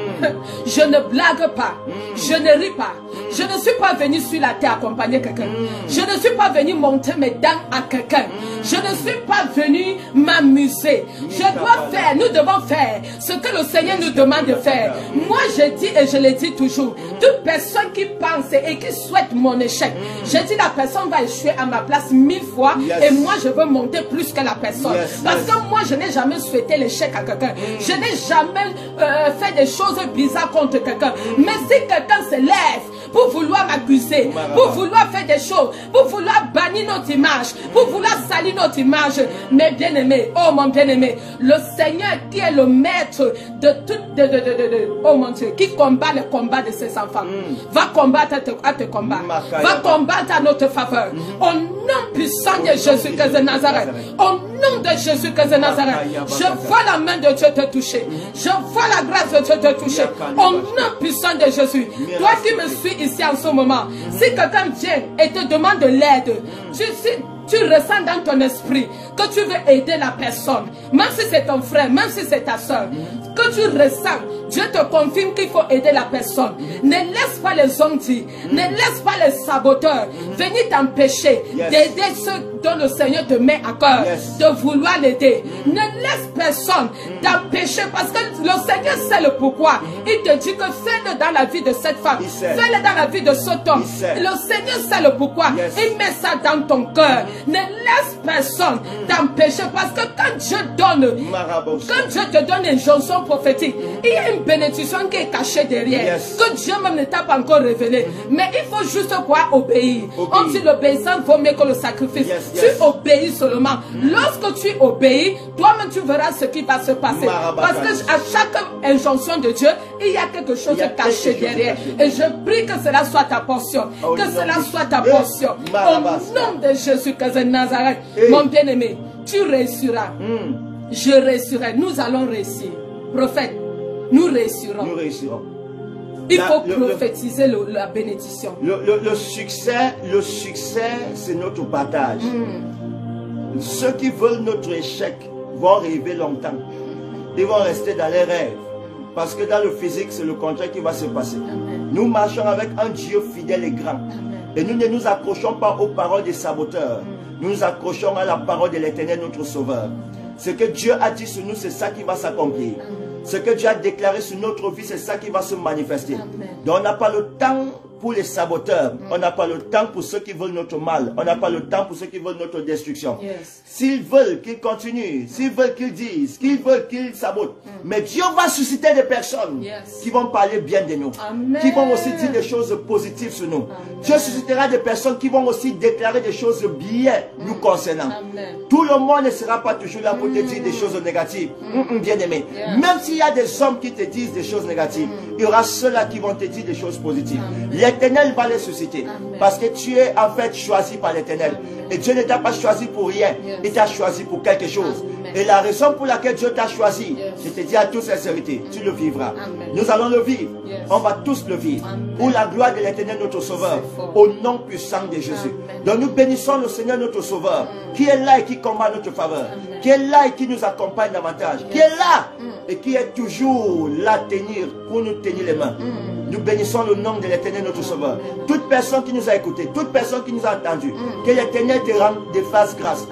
Je ne blague pas, je ne ris pas. Je ne suis pas venu sur la terre accompagner quelqu'un. Je ne suis pas venu monter mes dents à quelqu'un. Je ne suis pas venu m'amuser. Je dois faire, nous devons faire ce que le Seigneur nous demande de faire. Moi je dis et je le dis toujours, toute personne qui pense et qui souhaite mon échec, je dis la personne va échouer à ma place 1000 fois et moi je veux monter plus que la personne. Parce que moi je n'ai jamais souhaité l'échec à quelqu'un. Je n'ai jamais fait des choses bizarres contre quelqu'un. Mais si quelqu'un se lève pour vouloir m'accuser, pour vouloir faire des choses, pour vouloir bannir notre image, pour vouloir salir notre image, mes bien-aimés, oh mon bien-aimé, le Seigneur qui est le maître de tout, oh mon Dieu, qui combat le combat de ses enfants, va combattre à te combattre, va combattre à notre faveur. Au nom puissant de Jésus-Christ de Nazareth, au nom de Jésus-Christ de Nazareth, je vois la main de Dieu te toucher, je vois la grâce de Dieu te toucher, au nom puissant de Jésus. Toi qui me suis ici en ce moment, si quelqu'un vient et te demande de l'aide, tu ressens dans ton esprit que tu veux aider la personne, même si c'est ton frère, même si c'est ta soeur, que tu ressens Dieu te confirme qu'il faut aider la personne. Ne laisse pas les hommes dire, ne laisse pas les saboteurs venir t'empêcher d'aider ceux dont le Seigneur te met à cœur, de vouloir l'aider. Ne laisse personne t'empêcher, parce que le Seigneur sait le pourquoi. Il te dit que fais-le dans la vie de cette femme, fais-le dans la vie de cet homme. Le Seigneur sait le pourquoi. Il met ça dans ton cœur. Ne laisse personne t'empêcher, parce que quand Dieu donne, quand Dieu te donne une chanson prophétique, il y a une bénédiction qui est cachée derrière, que Dieu même ne t'a pas encore révélée. Mais il faut juste pouvoir obéir. On dit l'obéissance vaut mieux que le sacrifice. Tu obéis seulement. Lorsque tu obéis, toi-même tu verras ce qui va se passer. Parce que à chaque injonction de Dieu, il y a quelque chose de caché derrière. Et je prie que cela soit ta portion. Que cela soit ta portion. Au nom de Jésus-Christ de Nazareth, mon bien-aimé, tu réussiras. Je réussirai. Nous allons réussir. Prophète, nous réussirons. Nous réussirons. Il faut prophétiser la bénédiction. Le succès, c'est notre partage. Ceux qui veulent notre échec vont rêver longtemps. Ils vont rester dans les rêves. Parce que dans le physique, c'est le contraire qui va se passer. Amen. Nous marchons avec un Dieu fidèle et grand. Amen. Et nous ne nous accrochons pas aux paroles des saboteurs. Nous nous accrochons à la parole de l'Éternel, notre Sauveur. Ce que Dieu a dit sur nous, c'est ça qui va s'accomplir. Ce que Dieu a déclaré sur notre vie, c'est ça qui va se manifester. Amen. Donc on n'a pas le temps pour les saboteurs. On n'a pas le temps pour ceux qui veulent notre mal. On n'a pas le temps pour ceux qui veulent notre destruction. S'ils veulent qu'ils continuent, s'ils veulent qu'ils disent, qu'ils veulent qu'ils sabotent. Mais Dieu va susciter des personnes qui vont parler bien de nous. Amen. Qui vont aussi dire des choses positives sur nous. Amen. Dieu suscitera des personnes qui vont aussi déclarer des choses bien nous concernant. Amen. Tout le monde ne sera pas toujours là pour te dire des choses négatives. Bien aimé. Même s'il y a des hommes qui te disent des choses négatives, il y aura ceux-là qui vont te dire des choses positives. L'Éternel va les susciter. Amen. Parce que tu es en fait choisi par l'Éternel. Et Dieu ne t'a pas choisi pour rien. Il t'a choisi pour quelque chose. Amen. Et la raison pour laquelle Dieu t'a choisi, je te dis à toute sincérité, tu le vivras. Amen. Nous allons le vivre. On va tous le vivre. Amen. Pour la gloire de l'Éternel notre Sauveur. Au nom puissant de Jésus. Amen. Donc nous bénissons le Seigneur notre Sauveur. Qui est là et qui combat notre faveur. Amen. Qui est là et qui nous accompagne davantage. Qui est là et qui est toujours là à tenir, pour nous tenir les mains. Nous bénissons le nom de l'Éternel notre Sauveur. Toute personne qui nous a écoutés, toute personne qui nous a entendus, que l'Éternel te fasse grâce.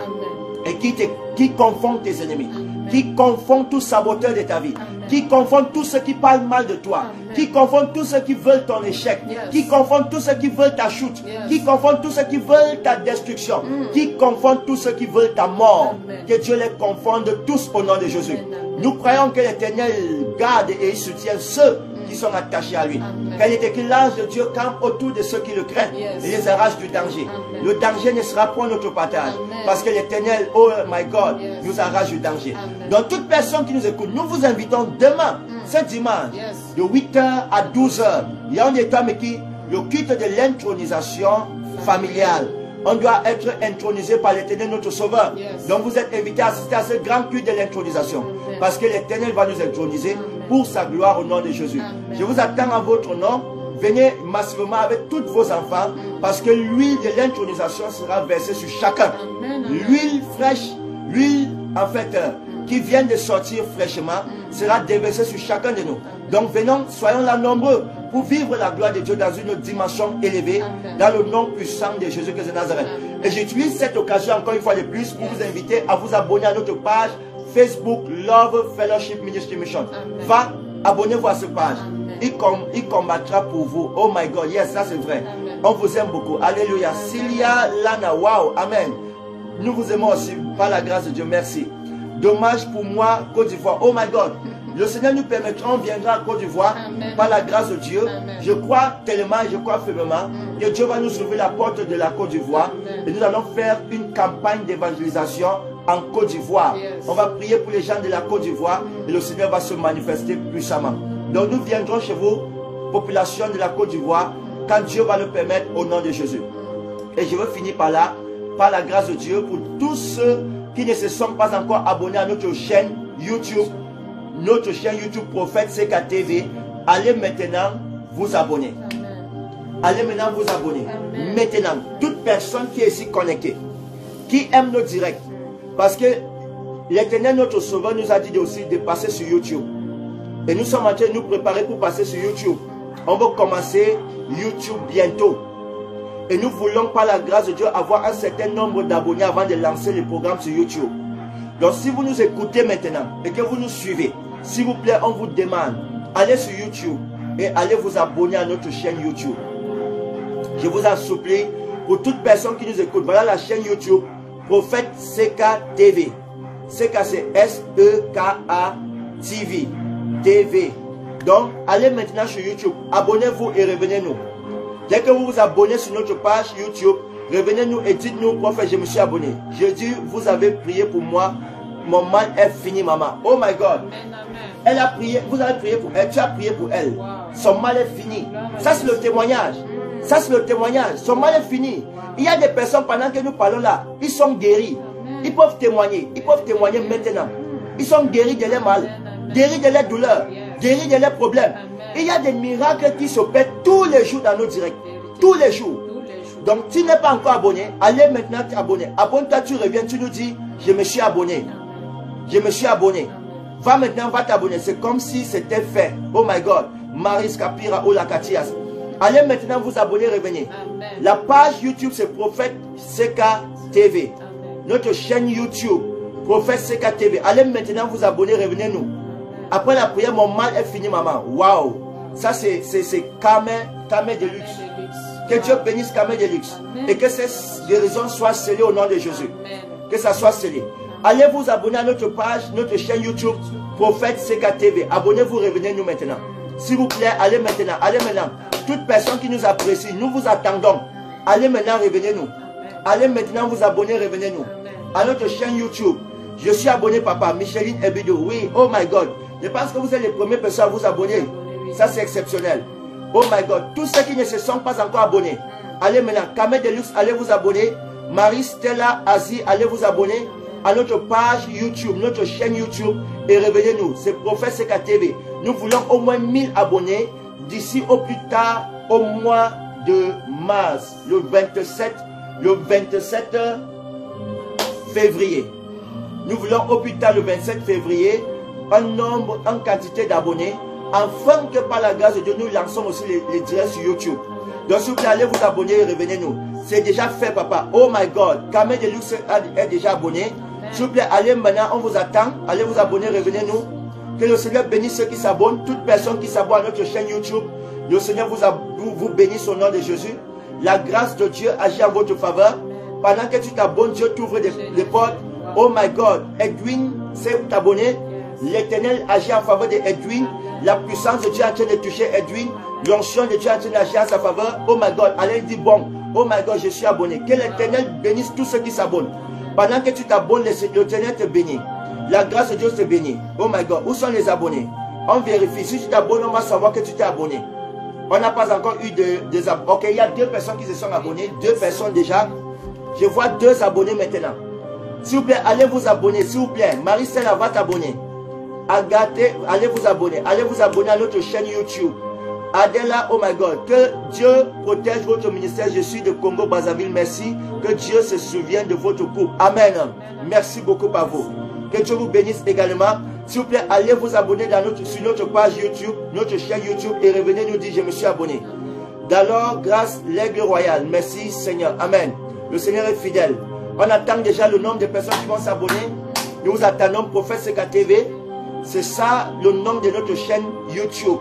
Et qui confond tes ennemis. Qui confond tout saboteur de ta vie. Qui confond tous ceux qui parlent mal de toi. Qui confond tous ceux qui veulent ton échec. Qui confond tous ceux qui veulent ta chute. Qui confond tous ceux qui veulent ta destruction. Qui confond tous ceux qui veulent ta mort. Que Dieu les confonde tous au nom de Jésus. Nous croyons que l'Éternel garde et il soutient ceux qui sont attachés à lui. Car il est écrit, l'ange de Dieu campe autour de ceux qui le craignent et les arrache du danger. Amen. Le danger ne sera point notre partage. Amen. Parce que l'Éternel, oh my God, nous arrache du danger. Amen. Donc toute personne qui nous écoute, nous vous invitons demain, ce dimanche, de 8h à 12h. Il y a un état qui le culte de l'intronisation familiale. On doit être intronisé par l'Éternel notre Sauveur. Donc vous êtes invités à assister à ce grand culte de l'intronisation. Parce que l'Éternel va nous introniser pour sa gloire au nom de Jésus. Amen. Je vous attends en votre nom. Venez massivement avec tous vos enfants. Parce que l'huile de l'intronisation sera versée sur chacun. L'huile fraîche, l'huile en fait qui vient de sortir fraîchement sera déversée sur chacun de nous. Donc venons, soyons là nombreux pour vivre la gloire de Dieu dans une dimension élevée. Amen. Dans le nom puissant de Jésus-Christ de Nazareth. Amen. Et j'utilise cette occasion encore une fois de plus pour vous inviter à vous abonner à notre page Facebook Love Fellowship Ministry Mission. Amen. Va, abonnez-vous à cette page. Il combattra pour vous. Oh my God, yes, ça c'est vrai. Amen. On vous aime beaucoup. Alléluia. Amen. Cilia Lana, wow, amen. Nous vous aimons aussi par la grâce de Dieu. Merci. Dommage pour moi, Côte d'Ivoire. Oh my God. Le Seigneur nous permettra, on viendra à Côte d'Ivoire par la grâce de Dieu. Amen. Je crois tellement, je crois fermement que Dieu va nous ouvrir la porte de la Côte d'Ivoire. Et nous allons faire une campagne d'évangélisation en Côte d'Ivoire. On va prier pour les gens de la Côte d'Ivoire et le Seigneur va se manifester puissamment. Donc nous viendrons chez vous, population de la Côte d'Ivoire, quand Dieu va le permettre au nom de Jésus. Et je veux finir par là, par la grâce de Dieu, pour tous ceux qui ne se sont pas encore abonnés à notre chaîne YouTube, Prophète CKTV, allez maintenant vous abonner. Allez maintenant vous abonner. Amen. Maintenant, toute personne qui est ici connectée, qui aime nos directs, parce que l'Éternel notre Sauveur nous a dit aussi de passer sur YouTube. Et nous sommes en train de nous préparer pour passer sur YouTube. On va commencer YouTube bientôt. Et nous voulons, par la grâce de Dieu, avoir un certain nombre d'abonnés avant de lancer le programme sur YouTube. Donc si vous nous écoutez maintenant et que vous nous suivez, s'il vous plaît, on vous demande, allez sur YouTube et allez vous abonner à notre chaîne YouTube. Je vous en supplie, pour toute personne qui nous écoute, voilà la chaîne YouTube, Prophète Seka TV. Seka c'est S-E-K-A TV. TV. Donc, allez maintenant sur YouTube, abonnez-vous et revenez-nous. Dès que vous vous abonnez sur notre page YouTube, revenez-nous et dites-nous, prophète, je me suis abonné. Je dis, vous avez prié pour moi, mon mal est fini, maman. Oh my God. Elle a prié, vous avez prié pour elle, tu as prié pour elle. Son mal est fini. Ça, c'est le témoignage. Ça, c'est le témoignage. Son mal est fini. Il y a des personnes, pendant que nous parlons là, ils sont guéris. Ils peuvent témoigner. Ils peuvent témoigner maintenant. Ils sont guéris de leur mal, guéris de leurs douleurs, guéris de leurs problèmes. Il y a des miracles qui s'opèrent tous les jours dans nos directs. Tous les jours. Donc, si tu n'es pas encore abonné, allez maintenant t'abonner. Abonne-toi, tu reviens, tu nous dis, je me suis abonné. Je me suis abonné. Va maintenant, va t'abonner. C'est comme si c'était fait. Oh my God. Maris Kapira Olakatias. Allez maintenant vous abonner, revenez. Amen. La page YouTube, c'est Prophète Seka TV. Amen. Notre chaîne YouTube, Prophète Seka TV. Allez maintenant vous abonner, revenez-nous. Après la prière, mon mal est fini, maman. Waouh. Ça, c'est Kamé de luxe. Que Dieu bénisse Kamé de luxe. Amen. Et que ces guérisons soient scellées au nom de Jésus. Amen. Que ça soit scellé. Allez vous abonner à notre page, notre chaîne YouTube, Prophète Seka TV. Abonnez-vous, revenez-nous maintenant. S'il vous plaît, allez maintenant, allez maintenant. Toute personne qui nous apprécie, nous vous attendons. Allez maintenant, revenez-nous. Allez maintenant vous abonner, revenez-nous. À notre chaîne YouTube. Je suis abonné, papa, Micheline Ebido. Oui, oh my God. Je pense que vous êtes les premières personnes à vous abonner. Ça, c'est exceptionnel. Oh my God. Tous ceux qui ne se sont pas encore abonnés. Allez maintenant. Kamé Deluxe, allez vous abonner. Marie Stella Asie, allez vous abonner à notre page YouTube, notre chaîne YouTube. Et revenez-nous. C'est Prophète Seka TV. Nous voulons au moins 1000 abonnés d'ici au plus tard au mois de mars, le 27 février. Nous voulons au plus tard le 27 février un nombre, en quantité d'abonnés, afin que par la grâce de Dieu, nous lançons aussi les directs sur YouTube. Donc s'il vous plaît, allez vous abonner et revenez-nous. C'est déjà fait, papa. Oh my God. Kamé de Luxe est déjà abonné. S'il vous plaît, allez maintenant, on vous attend. Allez vous abonner, revenez-nous. Que le Seigneur bénisse ceux qui s'abonnent, toute personne qui s'abonne à notre chaîne YouTube. Le Seigneur vous bénisse au nom de Jésus. La grâce de Dieu agit en votre faveur. Pendant que tu t'abonnes, Dieu t'ouvre des portes. Oh my God. Edwin s'est abonné. L'Éternel agit en faveur d'Edwin. La puissance de Dieu est en train de toucher Edwin. L'onction de Dieu est en train d'agir en sa faveur. Oh my God. Allez dire bon. Oh my God, je suis abonné. Que l'Éternel bénisse tous ceux qui s'abonnent. Pendant que tu t'abonnes, l'Éternel te bénit. La grâce de Dieu te bénit. Oh my God. Où sont les abonnés? On vérifie. Si tu t'abonnes, on va savoir que tu t'es abonné. On n'a pas encore eu des abonnés. Ok, il y a 2 personnes qui se sont abonnées. 2 personnes déjà. Je vois 2 abonnés maintenant. S'il vous plaît, allez vous abonner. S'il vous plaît, Marie-Stella va t'abonner. Agathe, allez vous abonner. Allez vous abonner à notre chaîne YouTube. Adela, oh my God. Que Dieu protège votre ministère. Je suis de Congo-Brazzaville. Merci. Que Dieu se souvienne de votre couple. Amen. Merci beaucoup par vous. Que Dieu vous bénisse également. S'il vous plaît, allez vous abonner sur notre page YouTube, notre chaîne YouTube et revenez nous dire je me suis abonné. D'alors, grâce l'aigle royal. Merci Seigneur. Amen. Le Seigneur est fidèle. On attend déjà le nombre de personnes qui vont s'abonner. Nous vous attendons, Prophète Seka TV. C'est ça le nom de notre chaîne YouTube.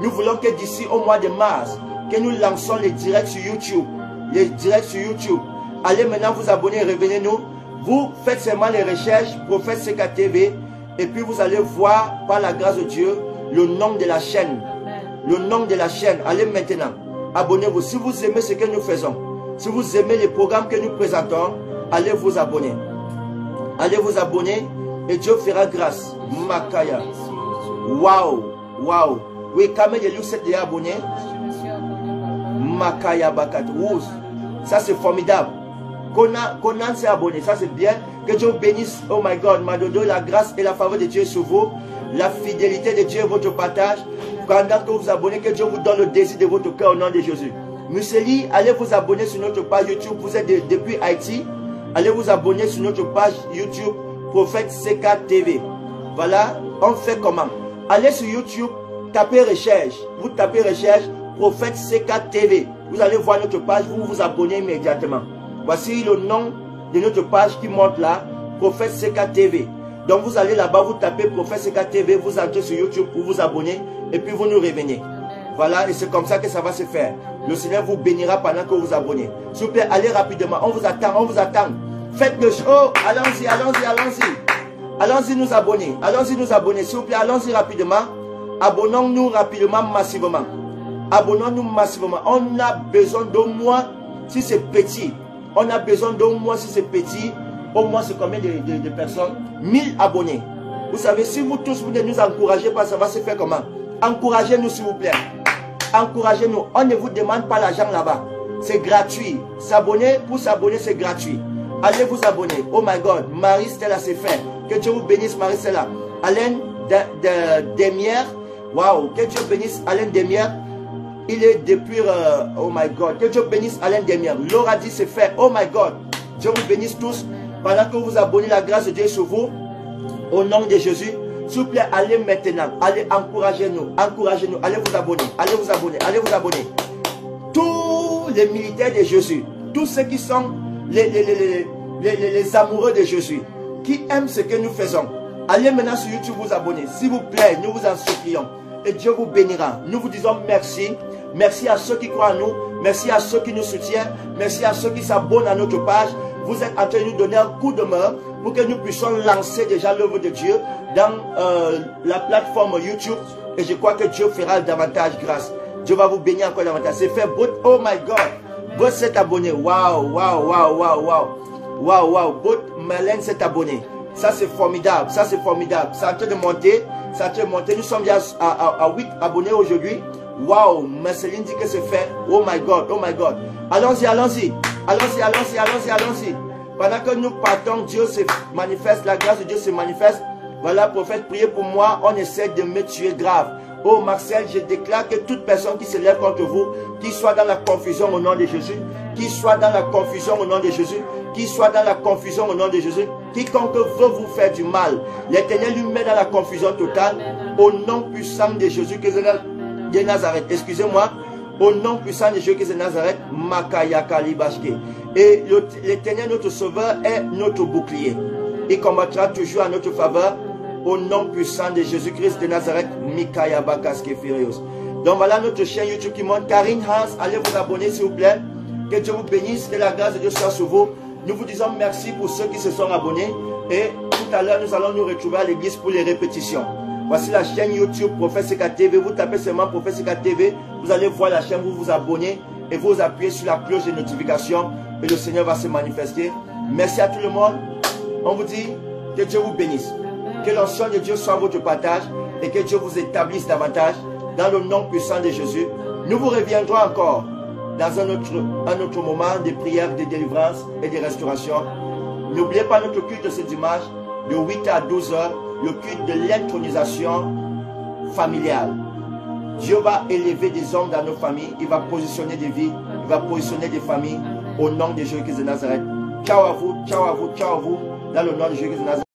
Nous voulons que d'ici au mois de mars, que nous lançons les directs sur YouTube. Les directs sur YouTube. Allez maintenant vous abonner et revenez-nous. Vous faites seulement les recherches, Prophète Seka TV. Et puis vous allez voir, par la grâce de Dieu, le nom de la chaîne. Le nom de la chaîne. Allez maintenant. Abonnez-vous. Si vous aimez ce que nous faisons, si vous aimez les programmes que nous présentons, allez vous abonner. Allez vous abonner et Dieu fera grâce. Makaya. Waouh. Waouh. Oui, Kamé de Luxe est déjà abonné. Makaya Bakat. Ça c'est formidable. Conan s'est abonné. Ça c'est bien. Que Dieu bénisse. Oh my God. Madodo, la grâce et la faveur de Dieu sur vous. La fidélité de Dieu est votre partage. Pendant que vous vous abonnez, que Dieu vous donne le désir de votre cœur au nom de Jésus. Museli, allez vous abonner sur notre page YouTube. Vous êtes depuis Haïti. Allez vous abonner sur notre page YouTube Prophète Seka TV. Voilà, on fait comment? allez sur YouTube, tapez recherche. Vous tapez recherche, Prophète CK TV. Vous allez voir notre page, vous vous abonnez immédiatement. Voici le nom de notre page qui monte là, Prophète CK TV. Donc vous allez là-bas, vous tapez Prophète CK TV, vous entrez sur YouTube pour vous abonner et puis vous nous revenez. Voilà, et c'est comme ça que ça va se faire. Le Seigneur vous bénira pendant que vous vous abonnez. S'il vous plaît, allez rapidement, on vous attend, on vous attend. Faites le show, allons-y, allons-y, allons-y. Allons-y nous abonner, allons-y nous abonner. S'il vous plaît, allons-y rapidement. Abonnons-nous rapidement, massivement. Abonnons-nous massivement. On a besoin d'au moins, si c'est petit, on a besoin d'au moins, si c'est petit, au moins c'est combien de personnes? 1000 abonnés. Vous savez, si vous tous vous ne nous encouragez pas, ça va se faire comment? Encouragez-nous s'il vous plaît. Encouragez-nous. On ne vous demande pas l'argent là-bas. C'est gratuit. S'abonner, pour s'abonner, c'est gratuit. Allez vous abonner. Oh my God. Marie-Stella, c'est fait. Que Dieu vous bénisse, Marie-Stella. Alain Demière. Waouh. Que Dieu bénisse Alain Demière. Il est depuis... oh my God. Que Dieu bénisse Alain Demière. Laura dit c'est fait. Oh my God. Dieu vous bénisse tous. Pendant que vous abonnez, la grâce de Dieu sur vous. Au nom de Jésus. S'il vous plaît, allez maintenant. Allez, encouragez-nous. Encouragez-nous. Allez vous abonner. Allez vous abonner. Allez vous abonner. Tous les militaires de Jésus. Tous ceux qui sont les amoureux de Jésus. Qui aiment ce que nous faisons. Allez maintenant sur YouTube vous abonner. S'il vous plaît, nous vous en supplions. Et Dieu vous bénira. Nous vous disons merci. Merci à ceux qui croient en nous. Merci à ceux qui nous soutiennent. Merci à ceux qui s'abonnent à notre page. Vous êtes en train de nous donner un coup de main pour que nous puissions lancer déjà l'œuvre de Dieu dans la plateforme YouTube. Et je crois que Dieu fera davantage grâce. Dieu va vous bénir encore davantage. C'est fait. Oh my God. Vous êtes abonné. Waouh, waouh, waouh, waouh, waouh. Waouh, waouh. Malène s'est abonné. Ça c'est formidable. Ça c'est formidable. C'est en train de monter. C'est en train de monter. Nous sommes déjà à 8 abonnés aujourd'hui. Waouh. Marceline dit que c'est fait. Oh my God. Oh my God. Allons-y, allons-y. Allons-y, allons-y, allons-y, allons-y. Pendant que nous partons, Dieu se manifeste. La grâce de Dieu se manifeste. Voilà, prophète, priez pour moi. On essaie de me tuer grave. Oh Marcel, je déclare que toute personne qui se lève contre vous, qui soit dans la confusion au nom de Jésus, qui soit dans la confusion au nom de Jésus, qui soit dans la confusion au nom de Jésus, quiconque veut vous faire du mal, l'Éternel lui met dans la confusion totale, au nom puissant de Jésus de Nazareth. Excusez-moi, au nom puissant de Jésus de Nazareth, Makaya Kalibashke. Et l'Éternel, notre Sauveur, est notre bouclier. Il combattra toujours à notre faveur. Au nom puissant de Jésus-Christ de Nazareth, Mikaya Bakaske Furios. Donc voilà notre chaîne YouTube qui monte. Karine Hans, allez vous abonner s'il vous plaît. Que Dieu vous bénisse, que la grâce de Dieu soit sur vous. Nous vous disons merci pour ceux qui se sont abonnés. Et tout à l'heure, nous allons nous retrouver à l'église pour les répétitions. Voici la chaîne YouTube Prophète CK TV. Vous tapez seulement Prophète CK TV. Vous allez voir la chaîne, vous vous abonnez et vous appuyez sur la cloche de notification. Et le Seigneur va se manifester. Merci à tout le monde. On vous dit que Dieu vous bénisse. Que l'onction de Dieu soit votre partage et que Dieu vous établisse davantage dans le nom puissant de Jésus. Nous vous reviendrons encore dans un autre moment de prière, de délivrance et de restauration. N'oubliez pas notre culte ce dimanche de 8 à 12 heures, le culte de l'intronisation familiale. Dieu va élever des hommes dans nos familles, il va positionner des vies, il va positionner des familles au nom de Jésus-Christ de Nazareth. Ciao à vous, ciao à vous, ciao à vous, dans le nom de Jésus-Christ de Nazareth.